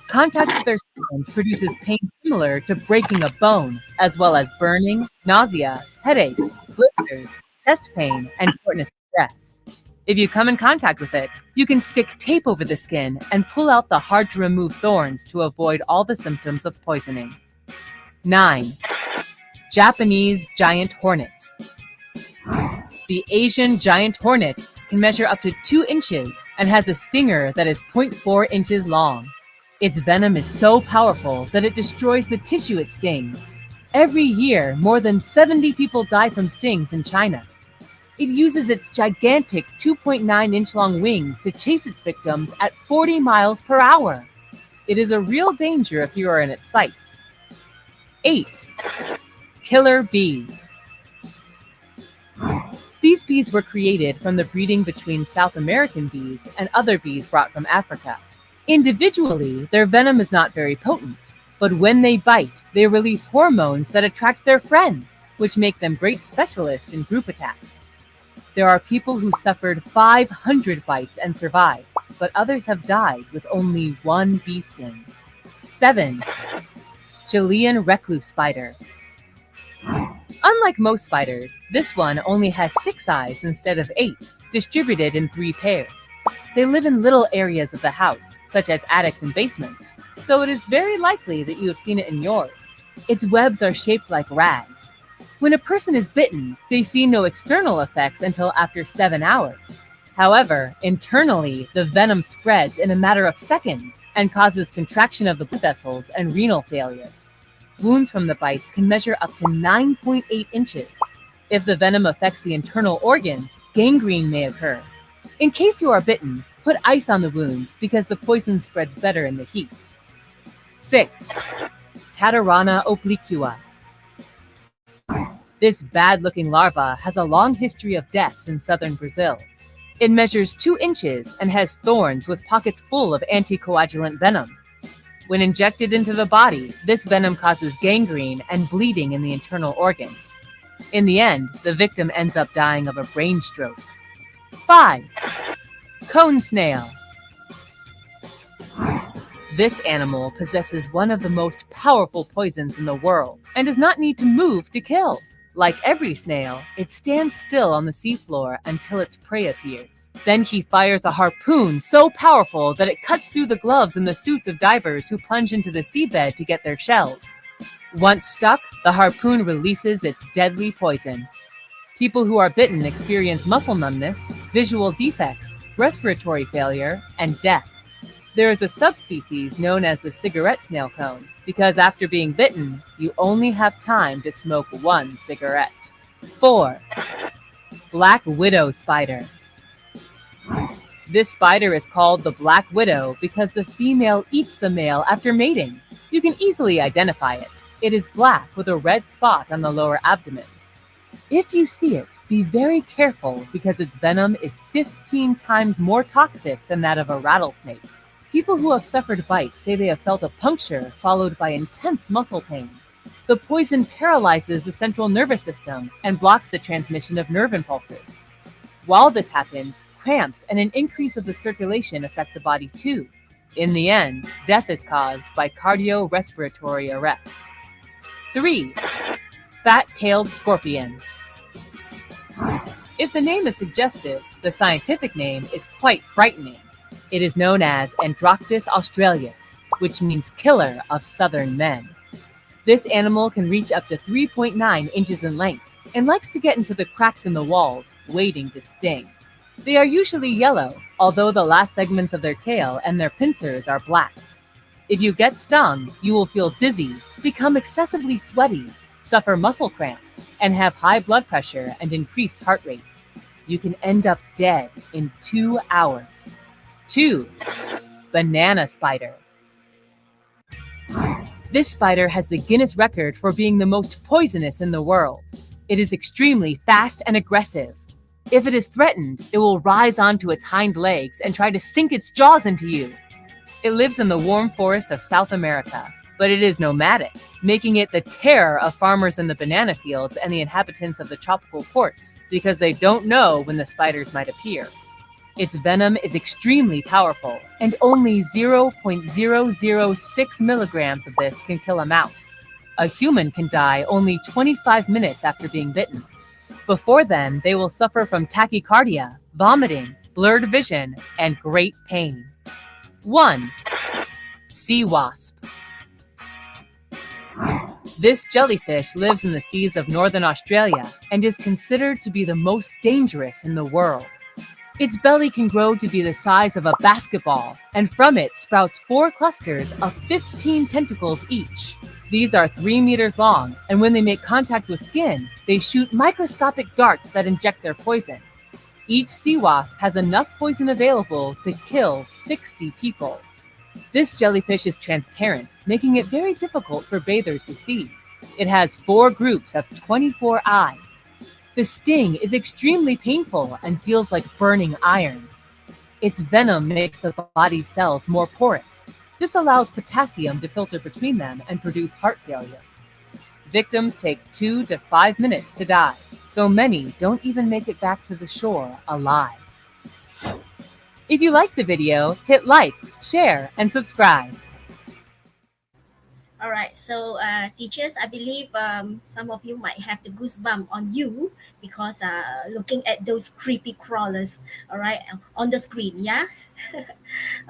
Contact with their spines produces pain similar to breaking a bone, as well as burning, nausea, headaches, blisters, chest pain, and shortness of breath. If you come in contact with it, you can stick tape over the skin and pull out the hard-to-remove thorns to avoid all the symptoms of poisoning. 9. Japanese giant hornet. The Asian giant hornet can measure up to 2 inches and has a stinger that is 0.4 inches long. Its venom is so powerful that it destroys the tissue it stings. Every year, more than 70 people die from stings in China. It uses its gigantic 2.9-inch long wings to chase its victims at 40 miles per hour. It is a real danger if you are in its sight. 8. Killer bees. These bees were created from the breeding between South American bees and other bees brought from Africa. Individually, their venom is not very potent, but when they bite, they release hormones that attract their friends, which make them great specialists in group attacks. There are people who suffered 500 bites and survived, but others have died with only 1 bee sting. 7. Chilean recluse spider. Unlike most spiders, this one only has 6 eyes instead of 8, distributed in 3 pairs. They live in little areas of the house, such as attics and basements, so it is very likely that you have seen it in yours. Its webs are shaped like rags. When a person is bitten, they see no external effects until after 7 hours. However, internally, the venom spreads in a matter of seconds and causes contraction of the blood vessels and renal failure. Wounds from the bites can measure up to 9.8 inches. If the venom affects the internal organs, gangrene may occur. In case you are bitten, put ice on the wound because the poison spreads better in the heat. 6. Tatarana obliqua. This bad-looking larva has a long history of deaths in southern Brazil. It measures 2 inches and has thorns with pockets full of anticoagulant venom. When injected into the body, this venom causes gangrene and bleeding in the internal organs. In the end, the victim ends up dying of a brain stroke. 5. Cone snail. This animal possesses one of the most powerful poisons in the world and does not need to move to kill. Like every snail, it stands still on the seafloor until its prey appears. Then he fires a harpoon so powerful that it cuts through the gloves and the suits of divers who plunge into the seabed to get their shells. Once stuck, the harpoon releases its deadly poison. People who are bitten experience muscle numbness, visual defects, respiratory failure, and death. There is a subspecies known as the cigarette snail cone, because after being bitten, you only have time to smoke one cigarette. 4. Black widow spider. This spider is called the black widow because the female eats the male after mating. You can easily identify it. It is black with a red spot on the lower abdomen. If you see it, be very careful because its venom is 15 times more toxic than that of a rattlesnake. People who have suffered bites say they have felt a puncture followed by intense muscle pain. The poison paralyzes the central nervous system and blocks the transmission of nerve impulses. While this happens, cramps and an increase of the circulation affect the body too. In the end, death is caused by cardiorespiratory arrest. 3. Fat-tailed scorpion. If the name is suggestive, the scientific name is quite frightening. It is known as Androctus australis, which means killer of southern men. This animal can reach up to 3.9 inches in length and likes to get into the cracks in the walls, waiting to sting. They are usually yellow, although the last segments of their tail and their pincers are black. If you get stung, you will feel dizzy, become excessively sweaty, suffer muscle cramps, and have high blood pressure and increased heart rate. You can end up dead in 2 hours. 2. Banana spider. This spider has the Guinness record for being the most poisonous in the world. It is extremely fast and aggressive. If it is threatened, it will rise onto its hind legs and try to sink its jaws into you. It lives in the warm forest of South America, but it is nomadic, making it the terror of farmers in the banana fields and the inhabitants of the tropical ports because they don't know when the spiders might appear. Its venom is extremely powerful, and only 0.006 milligrams of this can kill a mouse. A human can die only 25 minutes after being bitten. Before then, they will suffer from tachycardia, vomiting, blurred vision, and great pain. 1. Sea wasp. This jellyfish lives in the seas of northern Australia and is considered to be the most dangerous in the world. Its belly can grow to be the size of a basketball, and from it sprouts 4 clusters of 15 tentacles each. These are 3 meters long, and when they make contact with skin, they shoot microscopic darts that inject their poison. Each sea wasp has enough poison available to kill 60 people. This jellyfish is transparent, making it very difficult for bathers to see. It has 4 groups of 24 eyes. The sting is extremely painful and feels like burning iron. Its venom makes the body's cells more porous. This allows potassium to filter between them and produce heart failure. Victims take 2 to 5 minutes to die, so many don't even make it back to the shore alive. If you liked the video, hit like, share, and subscribe. All right, so teachers, I believe some of you might have the goosebump on you because looking at those creepy crawlers, all right, on the screen, yeah?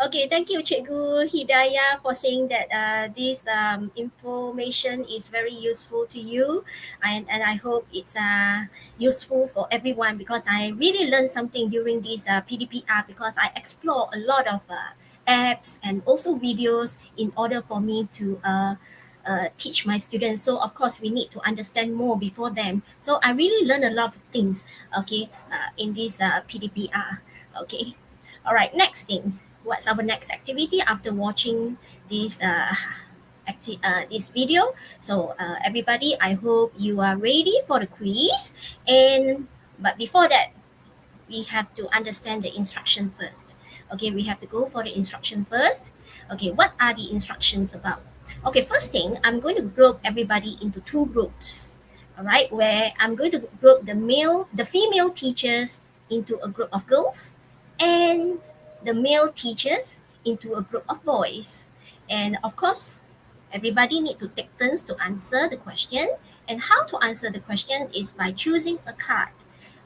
Okay, thank you, Cikgu Hidayah, for saying that this information is very useful to you, and I hope it's useful for everyone because I really learned something during this PDPR because I explore a lot of apps and also videos in order for me to teach my students. So of course we need to understand more before them. So I really learned a lot of things, okay, in this PDPR. Okay, all right, next thing. What's our next activity after watching this this video? So everybody, I hope you are ready for the quiz. But before that, we have to understand the instruction first. Okay, we have to go for the instruction first. Okay, what are the instructions about? Okay, first thing, I'm going to group everybody into 2 groups. All right, where I'm going to group the female teachers into a group of girls and the male teachers into a group of boys. And of course, everybody need to take turns to answer the question. And how to answer the question is by choosing a card.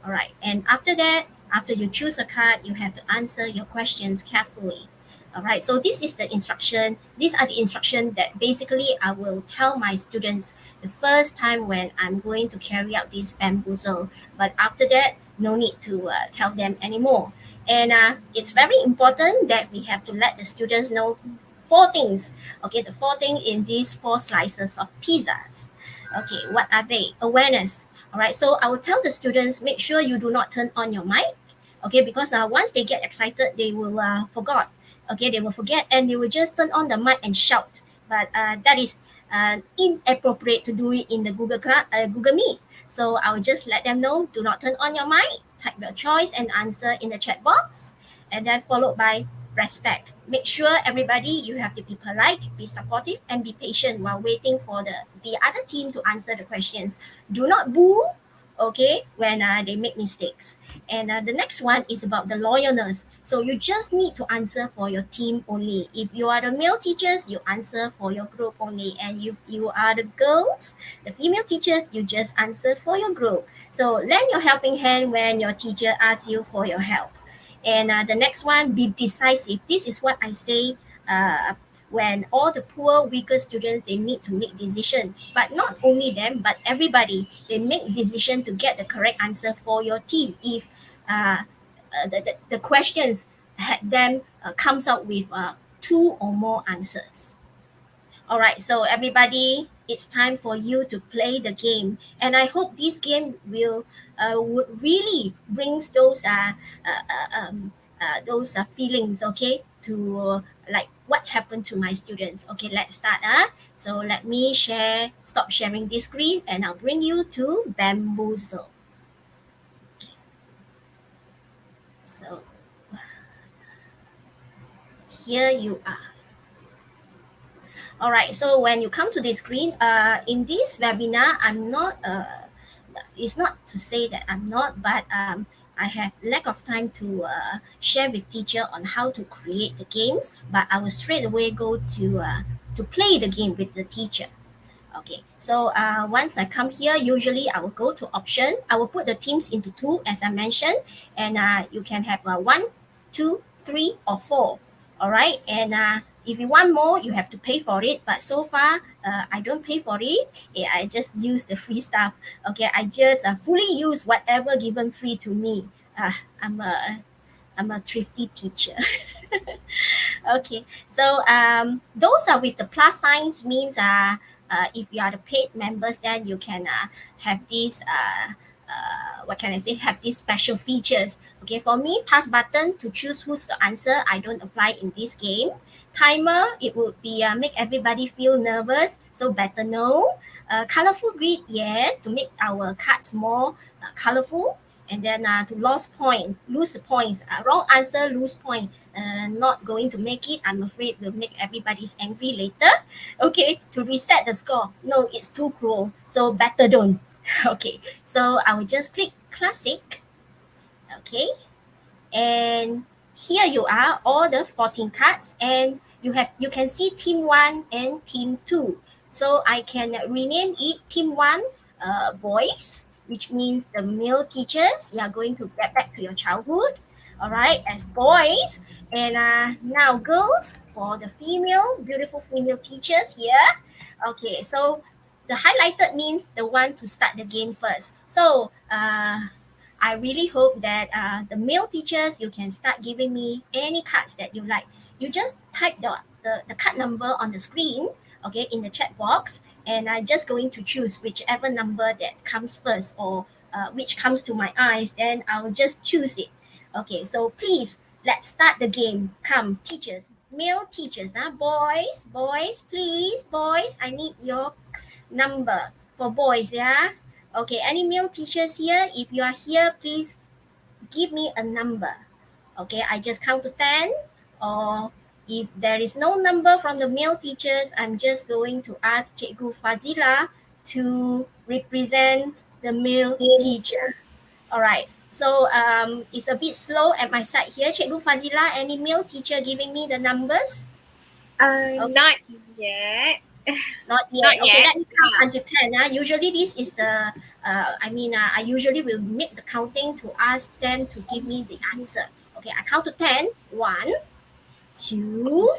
All right. And after that, after you choose a card, you have to answer your questions carefully. All right. So this is the instruction. These are the instructions that basically I will tell my students the first time when I'm going to carry out this bamboozle. But after that, no need to tell them anymore. And it's very important that we have to let the students know 4 things. Okay, the 4 things in these 4 slices of pizzas. Okay, what are they? Awareness. All right, so I will tell the students, make sure you do not turn on your mic. Okay, because once they get excited, they will forget. Okay, they will forget and they will just turn on the mic and shout. But that is inappropriate to do it in the Google Meet. So I will just let them know, do not turn on your mic, type your choice and answer in the chat box, and then followed by respect. Make sure everybody, you have to be polite, be supportive, and be patient while waiting for the other team to answer the questions. Do not boo, okay, when they make mistakes. And the next one is about the loyalness. So you just need to answer for your team only. If you are the male teachers, you answer for your group only. And if you are the girls, the female teachers, you just answer for your group. So lend your helping hand when your teacher asks you for your help. And the next one, be decisive. This is what I say when all the poor, weaker students, they need to make decision. But not only them, but everybody, they make decision to get the correct answer for your team. If the questions had them comes out with 2 or more answers. All right, so everybody, it's time for you to play the game. And I hope this game will really brings those feelings, okay, to like what happened to my students. Okay, let's start. So let me stop sharing this screen and I'll bring you to Bamboozle. Okay. So here you are. All right, so when you come to this screen, in this webinar, I'm not, it's not to say that I'm not, but I have lack of time to share with teacher on how to create the games, but I will straight away go to play the game with the teacher. Okay, so once I come here, usually I will go to option. I will put the teams into 2, as I mentioned, and you can have 1, 2, 3, or 4. All right, and if you want more, you have to pay for it. But so far, I don't pay for it. I just use the free stuff. Okay, I just fully use whatever given free to me. I'm a thrifty teacher. Okay, so those are with the plus signs means if you are the paid members, then you can have these what can I say, have these special features. Okay, for me, pass button to choose who's the answer, I don't apply in this game. Timer, it would be make everybody feel nervous, so better no. Colorful grid, yes, to make our cards more colorful. And then to lose the points. Wrong answer, lose point. Not going to make it, I'm afraid will make everybody's angry later. Okay, to reset the score, no, it's too cruel, so better don't. Okay, so I will just click classic. Okay, and here you are, all the 14 cards, and you can see team 1 and team 2. So I can rename it team 1 boys, which means the male teachers, you are going to get back to your childhood, all right, as boys. And now girls, for the beautiful female teachers here. Okay, so the highlighted means the one to start the game first. So I really hope that the male teachers, you can start giving me any cards that you like. You just type the card number on the screen, okay, in the chat box, and I'm just going to choose whichever number that comes first or which comes to my eyes, then I'll just choose it. Okay, so please, let's start the game. Come, teachers, male teachers, boys, please, boys, I need your number for boys, yeah? Okay, any male teachers here? If you are here, please give me a number. Okay, I just count to 10, or if there is no number from the male teachers, I'm just going to ask Cikgu Fazila to represent the male teacher. All right, so it's a bit slow at my side here. Cikgu Fazila, any male teacher giving me the numbers? Not yet. Not yet. Not Okay, yet. let me count until 10. Usually this is the, I usually will make the counting to ask them to give me the answer. Okay, I count to 10. 1, 2,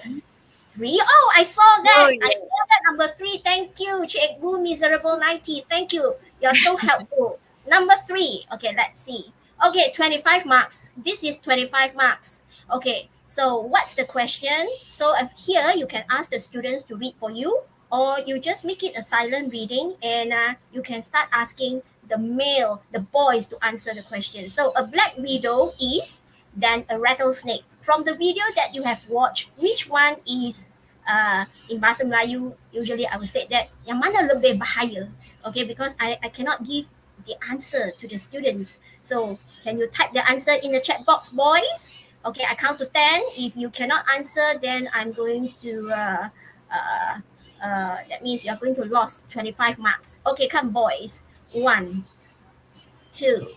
3. Oh, I saw that. Oh, I yeah. saw that number 3. Thank you, Cikgu Miserable 90. Thank you. You're so helpful. Number 3. Okay, let's see. Okay, 25 marks. This is 25 marks. Okay, so what's the question? So here you can ask the students to read for you, or you just make it a silent reading, and you can start asking the boys to answer the question. So a black widow is than a rattlesnake. From the video that you have watched, which one is in Bahasa Melayu, usually I will say that yang mana lebih bahaya? Okay, because I cannot give the answer to the students. So can you type the answer in the chat box, boys? Okay, I count to 10. If you cannot answer, then I'm going to, that means you're going to lose 25 marks. Okay, come boys. 1, 2,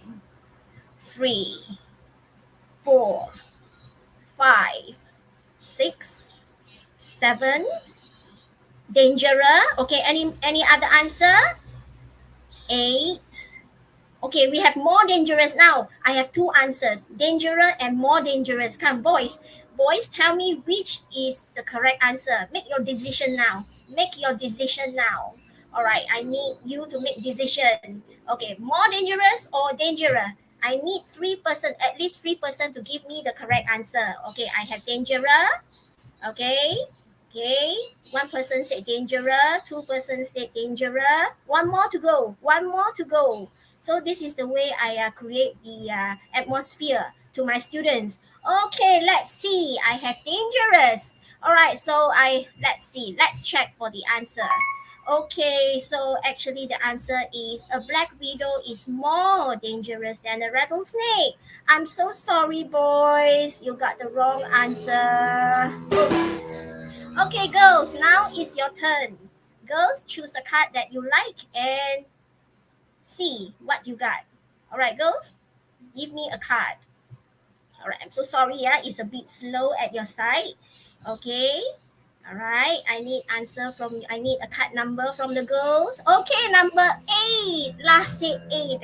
3, 4, 5, 6, 7. Dangerous. Okay, any other answer? 8. Okay, we have more dangerous now. I have 2 answers. Dangerous and more dangerous. Come, boys. Boys, tell me which is the correct answer. Make your decision now. Make your decision now. All right, I need you to make decision. Okay, more dangerous or dangerous? I need 3%, at least 3% to give me the correct answer. Okay, I have dangerous. Okay. Okay. 1 person said dangerous. 2 persons said dangerous. 1 more to go. 1 more to go. So this is the way I create the atmosphere to my students. Okay, let's see. I have dangerous. All right. So let's see. Let's check for the answer. Okay, so actually the answer is a black widow is more dangerous than a rattlesnake. I'm so sorry, boys. You got the wrong answer. Oops. Okay, girls, now it's your turn. Girls, choose a card that you like and see what you got. All right, girls, give me a card. All right, I'm so sorry. Yeah, it's a bit slow at your side. Okay. All right, I need a card number from the girls. Okay, number 8. Last say 8,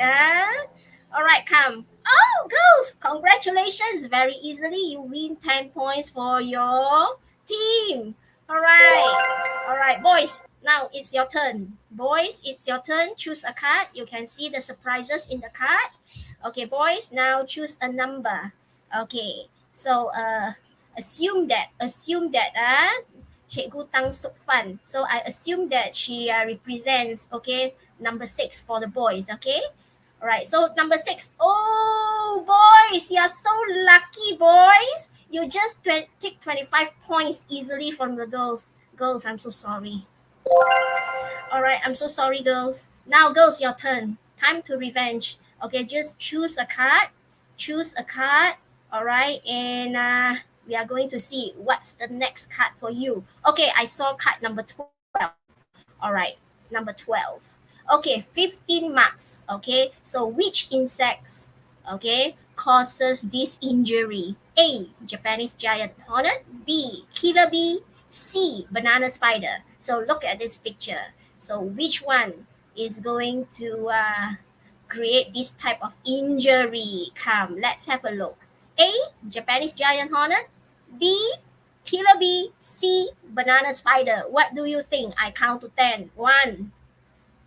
All right, come. Oh, girls, congratulations. Very easily, you win 10 points for your team. All right, boys, now it's your turn. Boys, it's your turn. Choose a card. You can see the surprises in the card. Okay, boys, now choose a number. Okay, so assume that Cikgu Tang Suk Fan. So I assume that she represents, okay, number 6 for the boys, okay? All right, so number 6. Oh, boys, you're so lucky, boys. You just take 25 points easily from the girls. Girls, I'm so sorry. All right, I'm so sorry, girls. Now, girls, your turn. Time to revenge. Okay, just choose a card. Choose a card. All right, and we are going to see what's the next card for you. Okay, I saw card number 12. All right, number 12. Okay, 15 marks. Okay, so which insects, okay, causes this injury? A, Japanese giant hornet. B, killer bee. C, banana spider. So look at this picture. So which one is going to create this type of injury? Come, let's have a look. A, Japanese giant hornet. B, killer bee. C, banana spider. What do you think? I count to 10. 1,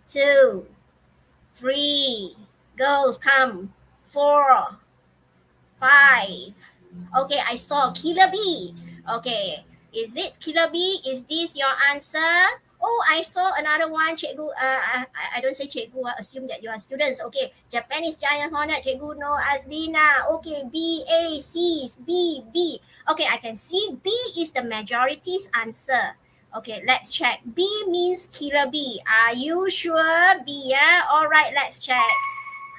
2, 3. Girls, come. 4, 5. Okay, I saw killer bee. Okay, is it killer bee? Is this your answer? Oh, I saw another one, Cikgu. I don't say Cikgu, assume that you are students. Okay, Japanese giant hornet, Cikgu no Azlina. Okay, B, A, C, B, B. Okay, I can see B is the majority's answer. Okay, let's check. B means killer bee. Are you sure? B, yeah? All right, let's check.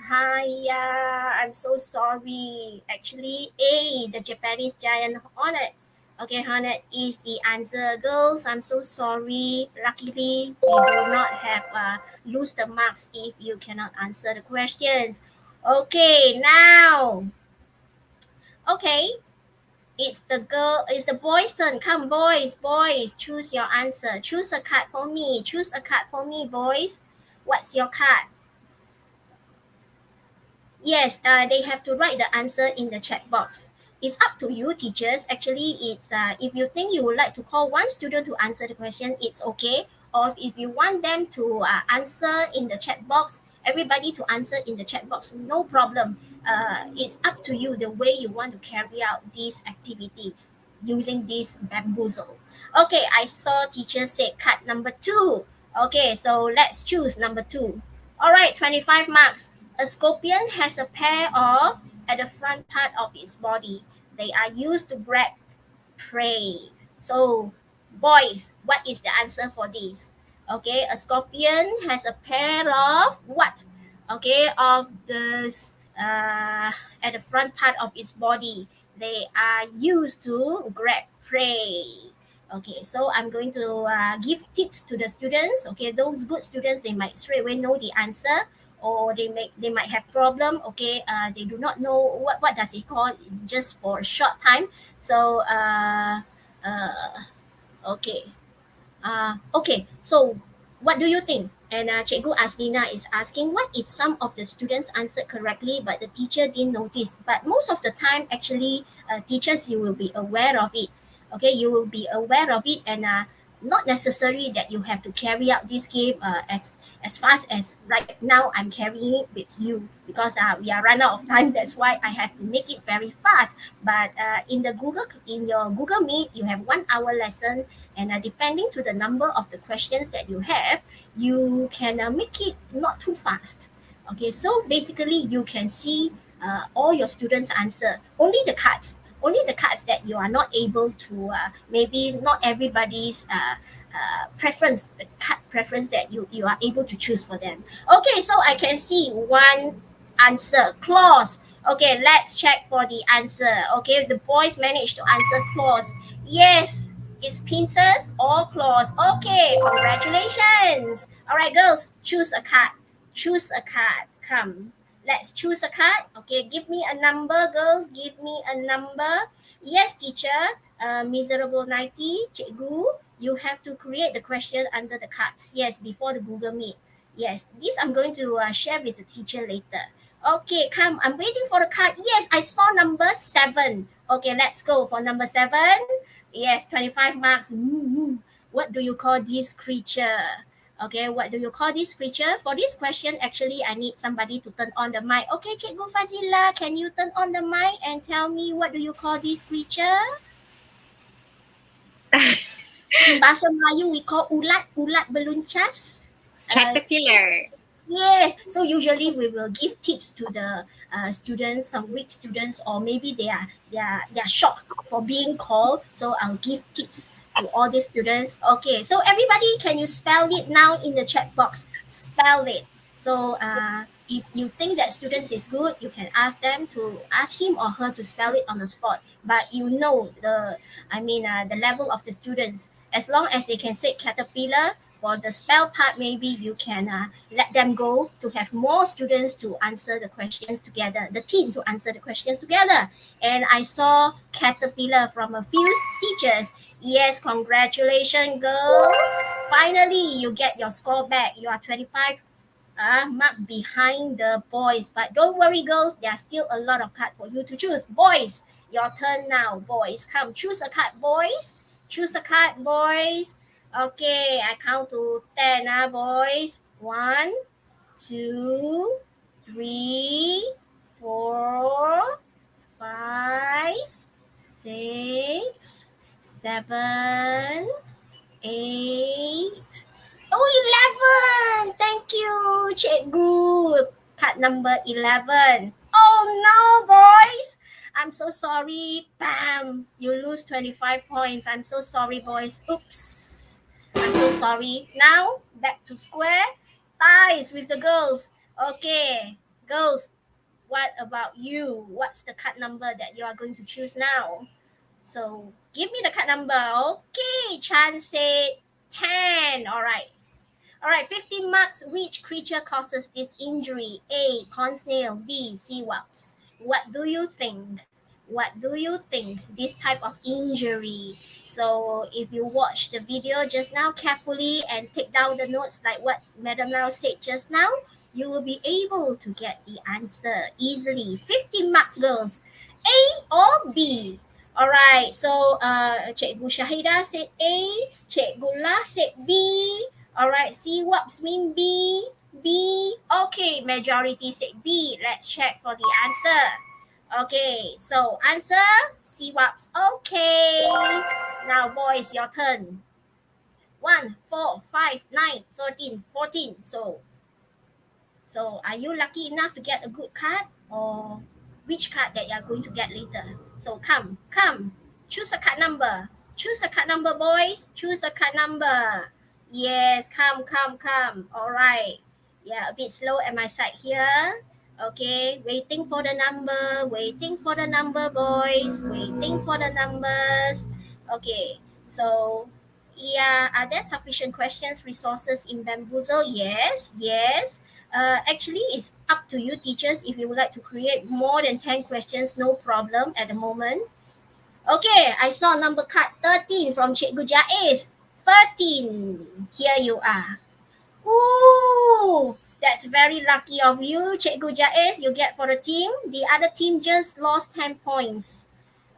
Hiya, I'm so sorry. Actually, A, the Japanese giant hornet. Okay, hornet is the answer. Girls, I'm so sorry. Luckily, we do not have lose the marks if you cannot answer the questions. Okay, now. Okay, It's the boys' turn. Come, boys, choose your answer. Choose a card for me. Choose a card for me, boys. What's your card? Yes, they have to write the answer in the chat box. It's up to you, teachers. Actually, it's if you think you would like to call one student to answer the question, it's okay. Or if you want them to answer in the chat box, everybody to answer in the chat box, no problem. It's up to you the way you want to carry out this activity using this bamboozle. Okay, I saw teacher say card number 2. Okay, so let's choose number 2. All right, 25 marks. A scorpion has a pair of at the front part of its body. They are used to grab prey. So, boys, what is the answer for this? Okay, a scorpion has a pair of what? Okay, of this at the front part of its body. They are used to grab prey. Okay, so I'm going to give tips to the students. Okay, those good students, they might straight away know the answer, or they might have problem. Okay, they do not know what does it call just for a short time. So okay, okay. So what do you think? And Cikgu Aslina is asking, what if some of the students answered correctly, but the teacher didn't notice? But most of the time, actually, teachers, you will be aware of it. Okay, you will be aware of it, and not necessary that you have to carry out this game as fast as right now I'm carrying it with you, because we are run out of time. That's why I have to make it very fast. But in your Google Meet, you have 1 hour lesson, and depending to the number of the questions that you have, you can make it not too fast. Okay, so basically you can see all your students answer. Only the cards that you are not able to, maybe not everybody's preference, the card preference that you are able to choose for them. Okay, so I can see one answer, claws. Okay, let's check for the answer. Okay, the boys managed to answer claws. Yes, it's pincers or claws. Okay, congratulations. All right, girls, choose a card. Choose a card. Come, let's choose a card. Okay, give me a number, girls. Give me a number. Yes, teacher. Miserable 90, Cikgu. You have to create the question under the cards. Yes, before the Google Meet. Yes, this I'm going to share with the teacher later. Okay, come. I'm waiting for the card. Yes, I saw number 7. Okay, let's go for number 7. Yes, 25 marks. Ooh, what do you call this creature? Okay, what do you call this creature? For this question, actually, I need somebody to turn on the mic. Okay, Cikgu Fazila, can you turn on the mic and tell me what do you call this creature? In bahasa Melayu, we call ulat beluncas. Caterpillar. Yes, so usually we will give tips to the students, some weak students, or maybe they are shocked for being called. So I'll give tips to all the students. Okay, so everybody, can you spell it now in the chat box? Spell it. So if you think that students is good, you can ask him or her to spell it on the spot. But you know the level of the students. As long as they can say caterpillar, for the spell part, maybe you can let them go to have more students to answer the questions together, the team to answer the questions together. And I saw caterpillar from a few teachers. Yes, congratulations, girls. Finally, you get your score back. You are 25 marks behind the boys. But don't worry, girls. There are still a lot of cards for you to choose. Boys, your turn now. Boys, come choose a card, boys. Choose a card, boys. Okay, I count to 10, boys. 1, 2, 3, 4, 5, 6, 7, 8. Oh, 11! Thank you, Cikgu. Card number 11. Oh no, boys! I'm so sorry. Bam! You lose 25 points. I'm so sorry, boys. Oops. I'm so sorry. Now, back to square. Ties with the girls. Okay, girls, what about you? What's the card number that you are going to choose now? So, give me the card number. Okay, Chan said 10. All right. All right, 15 marks. Which creature causes this injury? A, corn snail. B, sea wasps. What do you think? What do you think? This type of injury. So if you watch the video just now carefully and take down the notes like what Madam Lau said just now, you will be able to get the answer easily. 50 marks, girls. A or B? All right, so Cikgu Shahida said A, Cikgu La said B. All right, CWAPs mean B. B. Okay, majority said B. Let's check for the answer. Okay, so answer CWAPs. Okay. Now, boys, your turn. 1, 4, 5, 9, 13, 14. So are you lucky enough to get a good card, or which card that you are going to get later? So come. Choose a card number. Choose a card number, boys. Choose a card number. Yes, come. All right. Yeah, a bit slow at my side here. Okay, waiting for the number, boys. Waiting for the numbers. Okay, so yeah, are there sufficient questions, resources in Bamboozle? Yes. Actually, it's up to you, teachers. If you would like to create more than 10 questions, no problem at the moment. Okay, I saw number card 13 from Cikgu Jaiz. 13. Here you are. Ooh, that's very lucky of you, Cikgu Jaiz. You get for the team. The other team just lost 10 points.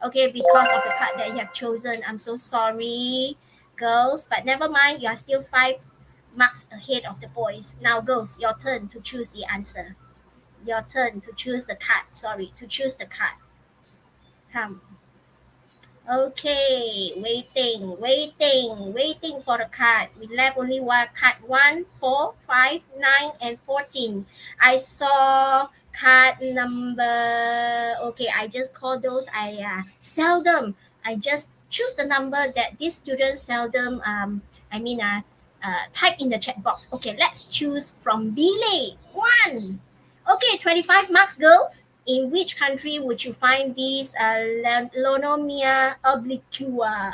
Okay, because of the card that you have chosen. I'm so sorry, girls. But never mind, you are still 5 marks ahead of the boys. Now, girls, your turn to choose the answer. Your turn to choose the card. To choose the card. Come. Okay, waiting for the card. We left only one card. 1, 4, 5, 9, and 14. I saw card number. Okay, I just call those. I just choose the number that these students seldom type in the chat box. Okay, let's choose from Billy. 1. Okay, 25 marks, girls. In which country would you find this Lonomia obliqua?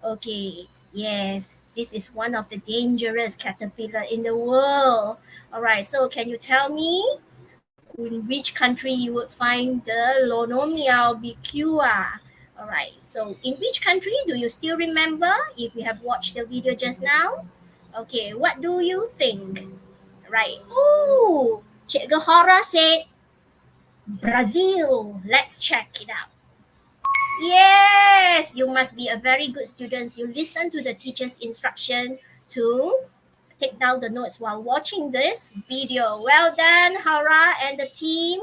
Okay, yes, this is one of the dangerous caterpillar in the world. All right, so can you tell me in which country you would find the Lonomia obliqua? All right, so in which country do you still remember if you have watched the video just now? Okay, what do you think? Right, ooh, Cikgu Hora said Brazil. Let's check it out. Yes, you must be a very good student. You listen to the teacher's instruction to take down the notes while watching this video. Well done, Hara and the team.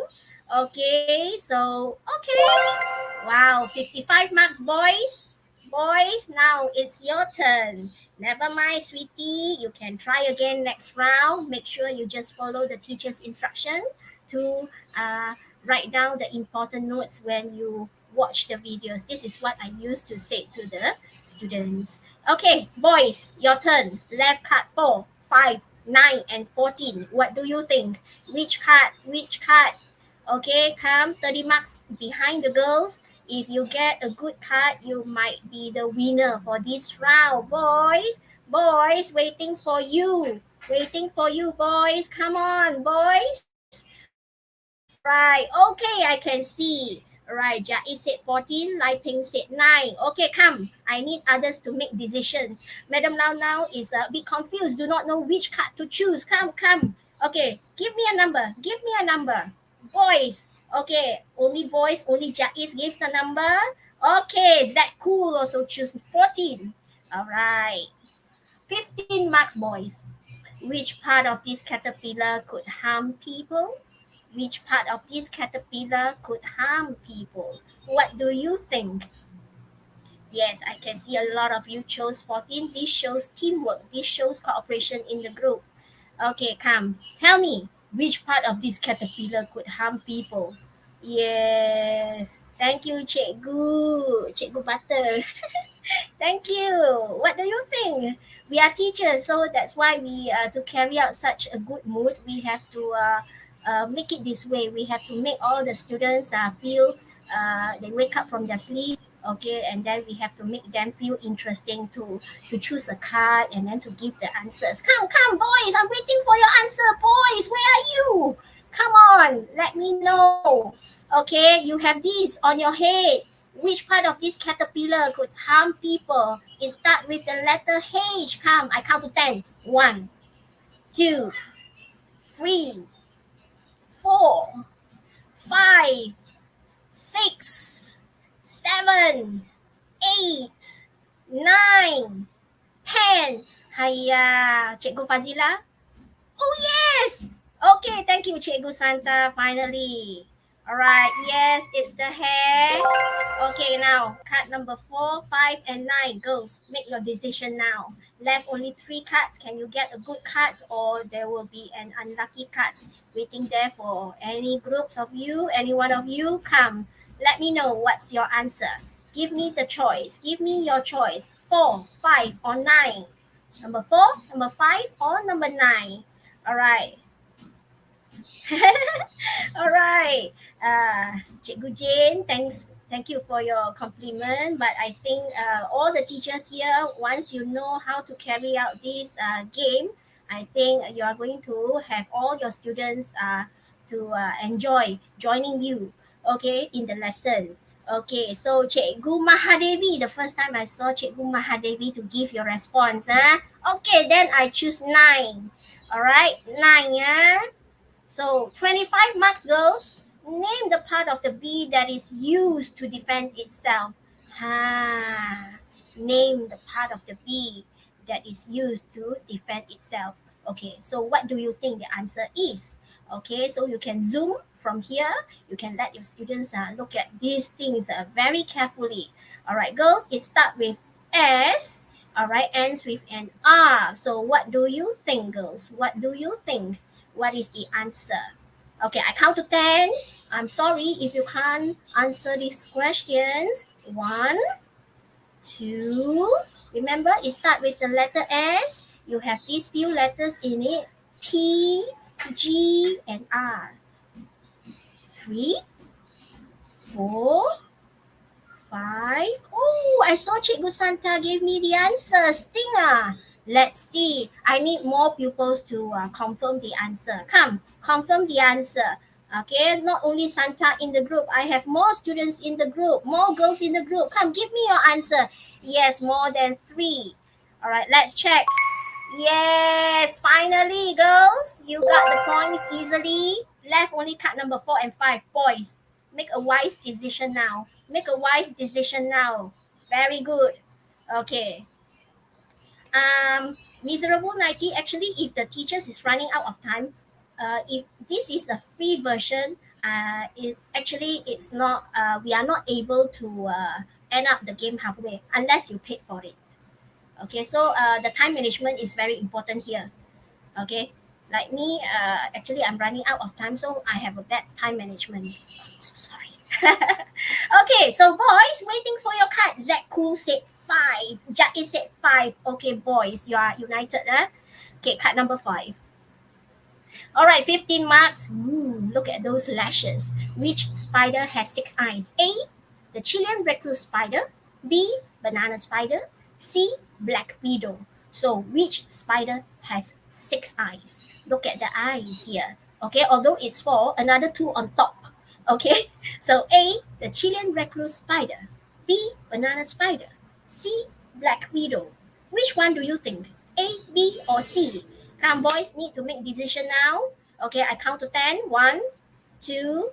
Okay, wow, 55 marks, boys. Boys, now it's your turn. Never mind, sweetie. You can try again next round. Make sure you just follow the teacher's instruction to write down the important notes when you watch the videos. This is what I used to say to the students. Okay, boys, your turn. Left card 4, 5, 9, and 14. What do you think? Which card? Okay, come 30 marks behind the girls. If you get a good card, you might be the winner for this round. Boys, waiting for you, boys. Come on, boys. Right, okay, I can see. Right, Jai said 14, Lai Ping said 9. Okay, come. I need others to make decision. Madam Lau now is a bit confused, do not know which card to choose. Come. Okay, give me a number. Boys, okay, only boys, only Jais give the number. Okay, that cool also choose 14. All right, 15 marks, boys. Which part of this caterpillar could harm people? Which part of this caterpillar could harm people? What do you think? Yes, I can see a lot of you chose 14. This shows teamwork. This shows cooperation in the group. Okay, come. Tell me, which part of this caterpillar could harm people? Yes. Thank you, Cikgu Butter. Thank you. What do you think? We are teachers, so that's why we to carry out such a good mood, we have to make it this way. We have to make all the students feel they wake up from their sleep, okay, and then we have to make them feel interesting to choose a card and then to give the answers. Come, boys, I'm waiting for your answer. Boys, where are you? Come on, let me know. Okay, you have this on your head. Which part of this caterpillar could harm people? It starts with the letter H. Come, I count to 10. 1, 2, 3, 4, 5, 6, 7, 8, 9, 10. Hiya, Cikgu Fazila. Oh, yes. Okay, thank you, Cikgu Santa, finally. All right, yes, it's the hair. Okay, now, card number 4, 5, and 9. Girls, make your decision now. Left only 3 cards. Can you get a good cards, or there will be an unlucky cards waiting there for any groups of you, any one of you? Come, let me know what's your answer. Give me the choice. Give me your choice. 4, 5, or 9. Number 4, number 5, or number 9. All right. All right. Cikgu Jane, thank you for your compliment. But I think all the teachers here, once you know how to carry out this game, I think you are going to have all your students to enjoy joining you, okay, in the lesson. Okay, so Cikgu Mahadevi, the first time I saw Cikgu Mahadevi to give your response. Okay, then I choose 9. All right, 9, yeah? So 25 marks, girls. Name the part of the bee that is used to defend itself. Name the part of the bee that is used to defend itself. Okay, so what do you think the answer is? Okay, so you can zoom from here. You can let your students look at these things very carefully. All right, girls, it starts with S. All right, ends with an R. So what do you think, girls? What do you think? What is the answer? Okay, I count to 10. I'm sorry if you can't answer these questions. 1, 2. Remember, it starts with the letter S. You have these few letters in it. T, G, and R. 3, 4, 5. Oh, I saw Cikgu Santa gave me the answer. Stinger. Let's see. I need more pupils to confirm the answer. Come, confirm the answer. Okay, not only Santa in the group. I have more students in the group, more girls in the group. Come, give me your answer. Yes, more than 3. All right, let's check. Yes, finally, girls. You got the points easily. Left only card number 4 and 5. Boys, make a wise decision now. Make a wise decision now. Very good. Okay. Miserable 90, actually, if the teachers is running out of time, if this is a free version, it's not, we are not able to end up the game halfway unless you paid for it. Okay, so the time management is very important here. Okay, like me, actually I'm running out of time, so I have a bad time management. I'm so sorry. Okay, so boys, waiting for your card. Zakul said 5. Jaiz said 5. Okay, boys, you are united. Okay, card number 5. All right, 15 marks. Ooh, look at those lashes. Which spider has 6 eyes? A, the Chilean recluse spider. B, banana spider. C, black widow. So which spider has 6 eyes? Look at the eyes here. Okay, although it's 4, another 2 on top. Okay, so A, the Chilean recluse spider. B, banana spider. C, black widow. Which one do you think? A, B, or C? Come, boys, need to make decision now. Okay, I count to 10. 1, 2,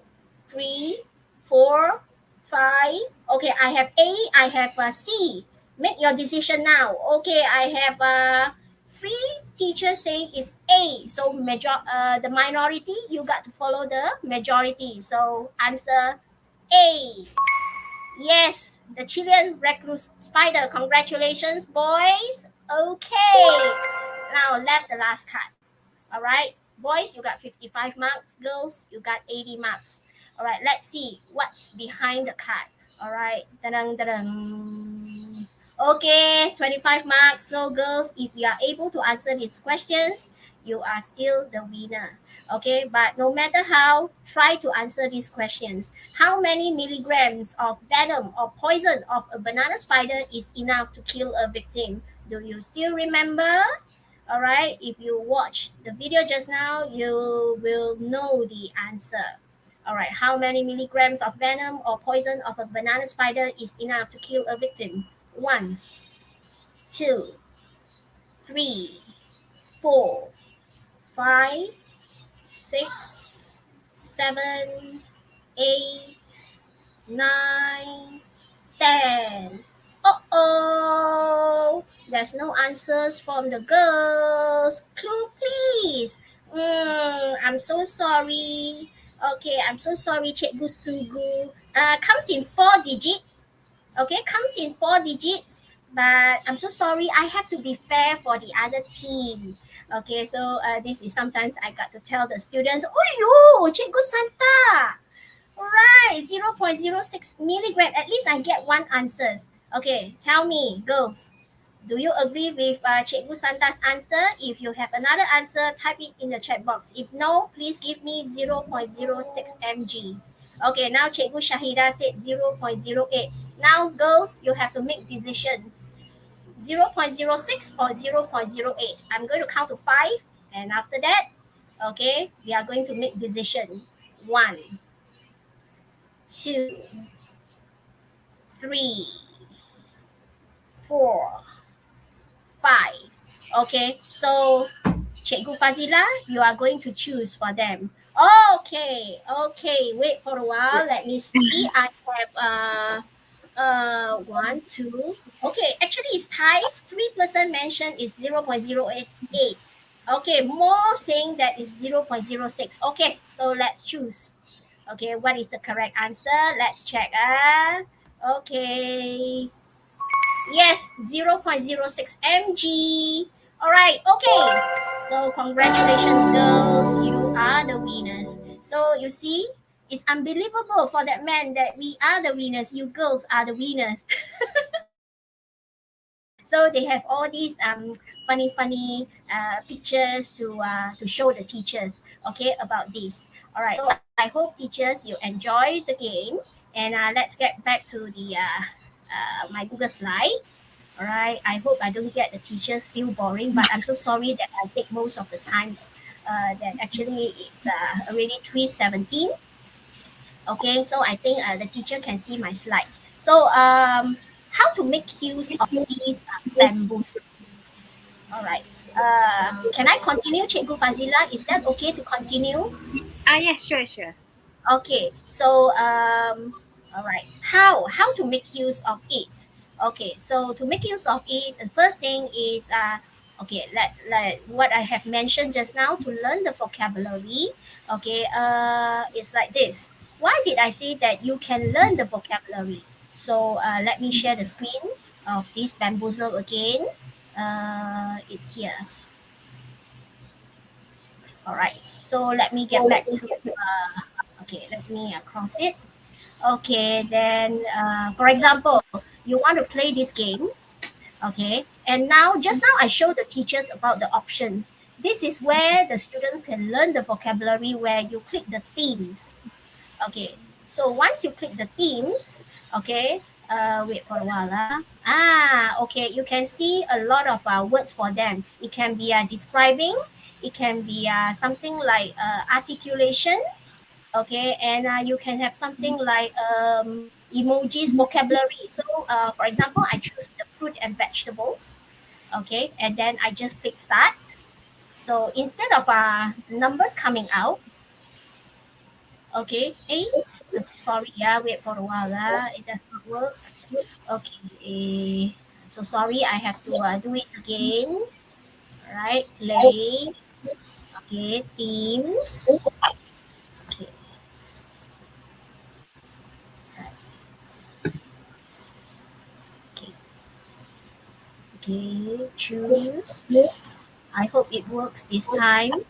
3, 4, 5. Okay, I have A, I have C. Make your decision now. Okay, I have 3 teachers saying it's A. So the minority, you got to follow the majority. So answer A. Yes, the Chilean recluse spider. Congratulations, boys. Okay. Now left the last card. All right. Boys, you got 55 marks. Girls, you got 80 marks. All right, let's see what's behind the card. All right. Ta-dang, ta-dang. Okay, 25 marks. So girls, if you are able to answer these questions, you are still the winner. Okay, but no matter how, try to answer these questions. How many milligrams of venom or poison of a banana spider is enough to kill a victim? Do you still remember? All right, if you watch the video just now, you will know the answer. All right, how many milligrams of venom or poison of a banana spider is enough to kill a victim? 1, 2, 3, 4, 5, 6, 7, 8, 9, 10. Uh-oh, there's no answers from the girls. Clue, please. I'm so sorry. Okay, I'm so sorry, Cikgu Sugu. Comes in 4 digits. Okay, comes in 4 digits. But I'm so sorry, I have to be fair for the other team. Okay, so this is sometimes I got to tell the students, oh, yo, Cikgu Santa. Right, 0.06 milligram. At least I get one answer. Okay, tell me, girls. Do you agree with Cikgu Santa's answer? If you have another answer, type it in the chat box. If no, please give me 0.06 mg. Okay, now Cikgu Shahida said 0.08. Now, girls, you have to make decision. 0.06 or 0.08. I'm going to count to 5. And after that, okay, we are going to make decision. 1, 2, 3, 4, 5. Okay, so Cikgu Fazila, you are going to choose for them. Okay, wait for a while. Let me see. I have 1, 2. Okay, actually it's tied. 3% mentioned is 0.08. Okay, more saying that is 0.06. Okay, so let's choose. Okay, what is the correct answer? Let's check. Okay. Yes, 0.06 mg. All right, okay. So congratulations, girls. You are the winners. So you see, it's unbelievable for that man that we are the winners. You girls are the winners. So they have all these funny pictures to show the teachers, okay, about this. All right, so I hope teachers you enjoy the game, and let's get back to the my Google slide. All right, I hope I don't get the teachers feel boring, but I'm so sorry that I take most of the time. That actually it's already 3:17. Okay, so I think the teacher can see my slide. So how to make use of these bamboos? All right. Can I continue, Cikgu Fazila? Is that okay to continue? Yes, sure. Okay. So all right. How to make use of it? Okay. So to make use of it, the first thing is okay. Let what I have mentioned just now to learn the vocabulary. Okay. It's like this. Why did I say that you can learn the vocabulary? So let me share the screen of this bamboozle again. It's here. All right. So let me get back to. Okay. Let me cross it. Okay. Then, for example, you want to play this game. Okay. And now, just now, I showed the teachers about the options. This is where the students can learn the vocabulary where you click the themes. Okay. So once you click the themes, okay, wait for a while. Okay, you can see a lot of words for them. It can be describing, it can be something like articulation, okay, and you can have something like emojis, vocabulary. So, for example, I choose the fruit and vegetables, okay, and then I just click start. So instead of numbers coming out, okay, I'm sorry, wait for a while, it does not work. Okay, I'm so sorry, I have to do it again. All right, play. Okay, themes. Okay. Okay. Okay, choose. I hope it works this time.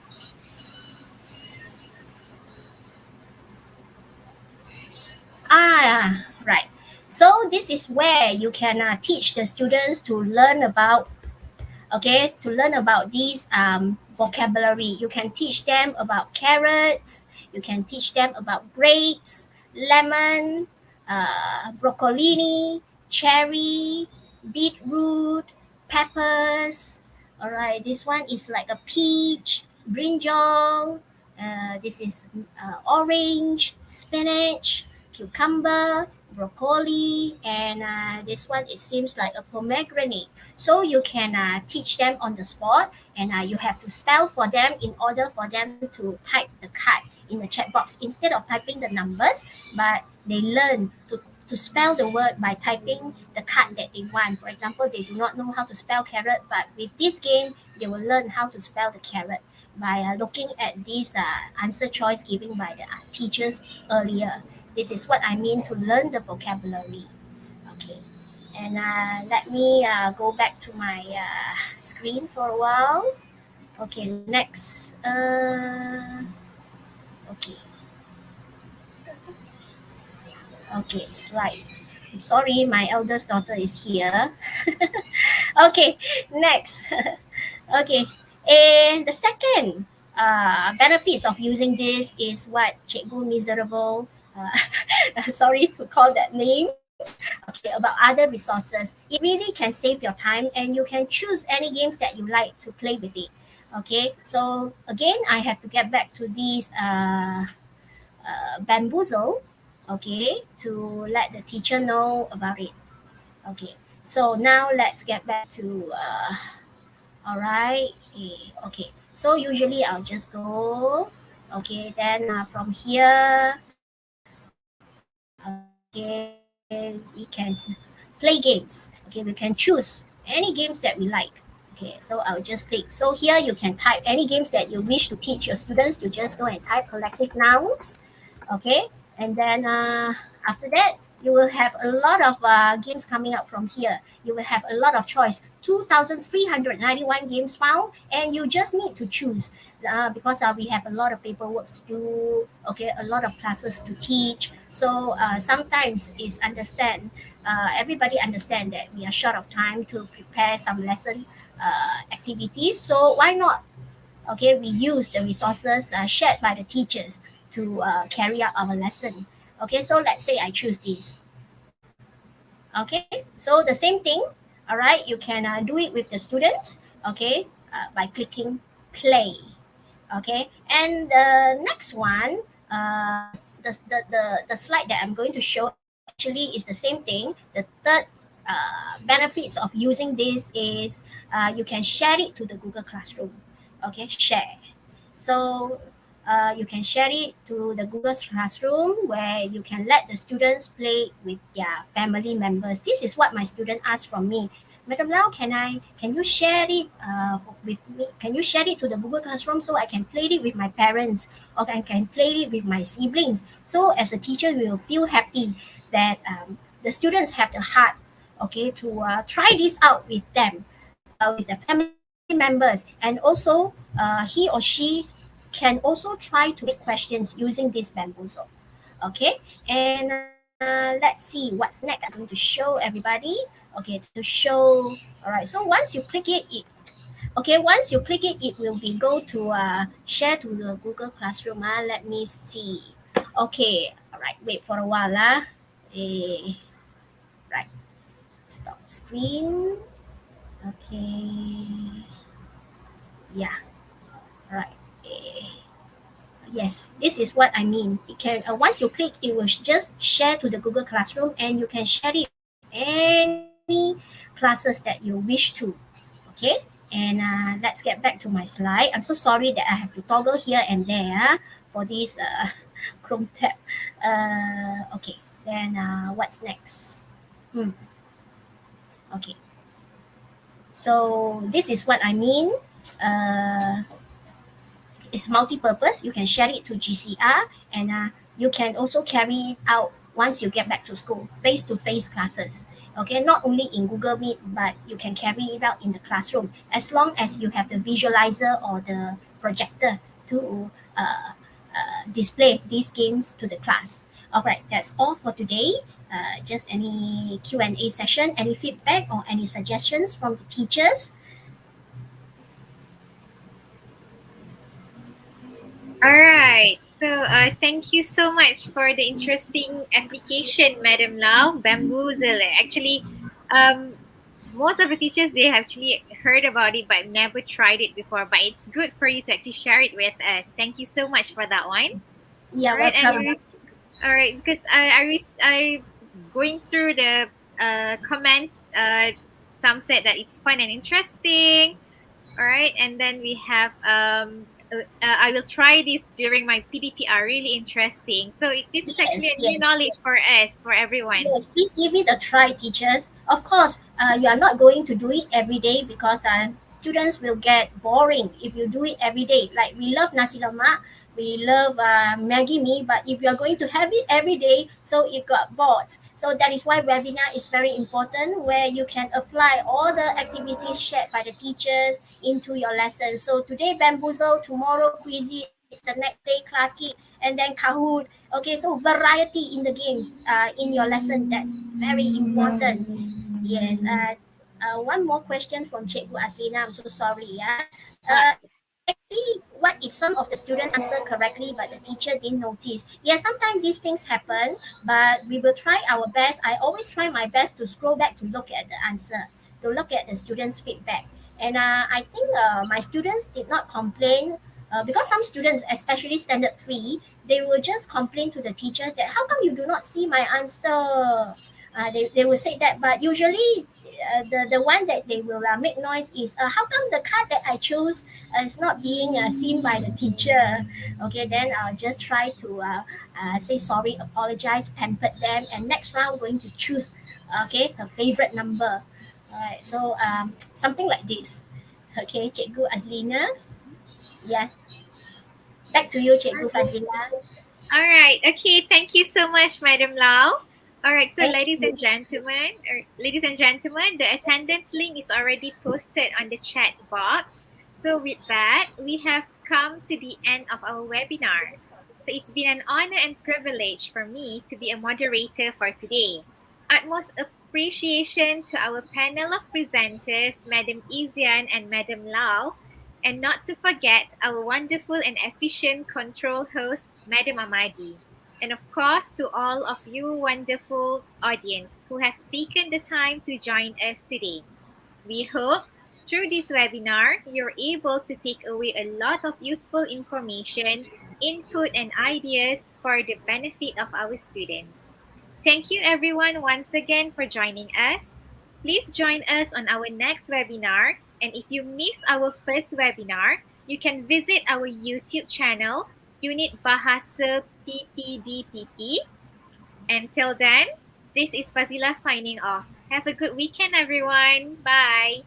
Right. So this is where you can teach the students to learn about, okay, to learn about these vocabulary. You can teach them about carrots. You can teach them about grapes, lemon, broccoli, cherry, beetroot, peppers. All right, this one is like a peach, brinjal. This is orange, spinach, cucumber, broccoli, and this one, it seems like a pomegranate. So you can teach them on the spot, and you have to spell for them in order for them to type the card in the chat box instead of typing the numbers, but they learn to spell the word by typing the card that they want. For example, they do not know how to spell carrot, but with this game, they will learn how to spell the carrot by looking at these answer choice given by the teachers earlier. This is what I mean to learn the vocabulary. Okay, and let me go back to my screen for a while. Okay, next. Okay. Okay, slides. I'm sorry, my eldest daughter is here. Okay, next. Okay, and the second benefits of using this is what Cikgu Miserable, sorry to call that name, okay, about other resources. It really can save your time, and you can choose any games that you like to play with it. Okay, so again, I have to get back to these bamboozle, okay, to let the teacher know about it. Okay, so now let's get back to all right. Okay, so usually I'll just go. Okay, then from here, okay, we can play games. Okay, we can choose any games that we like. Okay, so I'll just click. So here you can type any games that you wish to teach your students. You just go and type collective nouns. Okay, and then after that, you will have a lot of games coming out from here. You will have a lot of choice. 2,391 games found, and you just need to choose because we have a lot of paperwork to do. Okay, a lot of classes to teach. So sometimes it's everybody understand that we are short of time to prepare some lesson activities. So why not? Okay, we use the resources shared by the teachers to carry out our lesson. Okay, so let's say I choose this. Okay, so the same thing, all right, you can do it with the students, okay, by clicking play. Okay, and the next one, the slide that I'm going to show actually is the same thing. The third benefits of using this is you can share it to the Google Classroom. Okay, share. So you can share it to the Google Classroom where you can let the students play with their family members. This is what my student asked from me. Madam Lau, can you share it with me? Can you share it to the Google Classroom so I can play it with my parents, or I can play it with my siblings? So as a teacher, we will feel happy that the students have the heart, okay, to try this out with them, with the family members, and also he or she can also try to make questions using this bamboozle. Okay, and let's see what's next. I'm going to show everybody. Okay, to show. All right, so once you click it, once you click it, it will be go to share to the Google Classroom. Let me see. Okay, all right, wait for a while. Right, stop screen. Okay, yeah, all right. Yes, this is what I mean. It can once you click, it will just share to the Google Classroom, and you can share it any classes that you wish to. Okay, and let's get back to my slide. I'm so sorry that I have to toggle here and there for this Chrome tab. Okay, then what's next? Okay, so this is what I mean. It's multi-purpose. You can share it to GCR, and you can also carry it out once you get back to school, face-to-face classes. Okay, not only in Google Meet, but you can carry it out in the classroom as long as you have the visualizer or the projector to display these games to the class. All right, that's all for today. Just any Q&A session, any feedback or any suggestions from the teachers? All right. So thank you so much for the interesting application, Madam Lau. Bamboozle. Actually, most of the teachers, they have actually heard about it but never tried it before. But it's good for you to actually share it with us. Thank you so much for that one. Yeah, All right, welcome. all right, because I going through the comments. Some said that it's fun and interesting. All right, and then we have I will try this during my PDPR. Really interesting. So this is actually a new knowledge for us, for everyone. Yes, please give it a try, teachers. Of course, you are not going to do it every day because students will get boring if you do it every day. Like we love nasi lemak, we love Maggi mee, but if you are going to have it every day, so it got bored. So that is why webinar is very important, where you can apply all the activities shared by the teachers into your lesson. So today bamboozle, tomorrow quizzy, the next day class key, and then Kahoot. Okay, so variety in the games in your lesson, that's very important. Yes. One more question from Cikgu Aslina. I'm so sorry. Actually, what if some of the students answer correctly but the teacher didn't notice? Yes, sometimes these things happen, but we will try our best. I always try my best to scroll back to look at the answer, to look at the students' feedback. And I think my students did not complain because some students, especially standard 3, they will just complain to the teachers that how come you do not see my answer? They will say that, but usually the one that they will make noise is how come the card that I chose is not being seen by the teacher? Okay, then I'll just try to say sorry, apologize, pamper them, and next round I'm going to choose her favorite number. All right, so something like this. Okay, Cikgu Azlina. Yeah. Back to you, Cikgu Fazila. All right. Okay. Thank you so much, Madam Lau. All right. So, Thank ladies you. and gentlemen, the attendance link is already posted on the chat box. So, with that, we have come to the end of our webinar. So, it's been an honor and privilege for me to be a moderator for today. Utmost appreciation to our panel of presenters, Madam Izian and Madam Lau, and not to forget our wonderful and efficient control host, Madam Amadi. And of course, to all of you wonderful audience who have taken the time to join us today. We hope through this webinar, you're able to take away a lot of useful information, input, and ideas for the benefit of our students. Thank you everyone once again for joining us. Please join us on our next webinar. And if you missed our first webinar, you can visit our YouTube channel, Unit Bahasa PPDPP. Until then, this is Fazila signing off. Have a good weekend, everyone. Bye.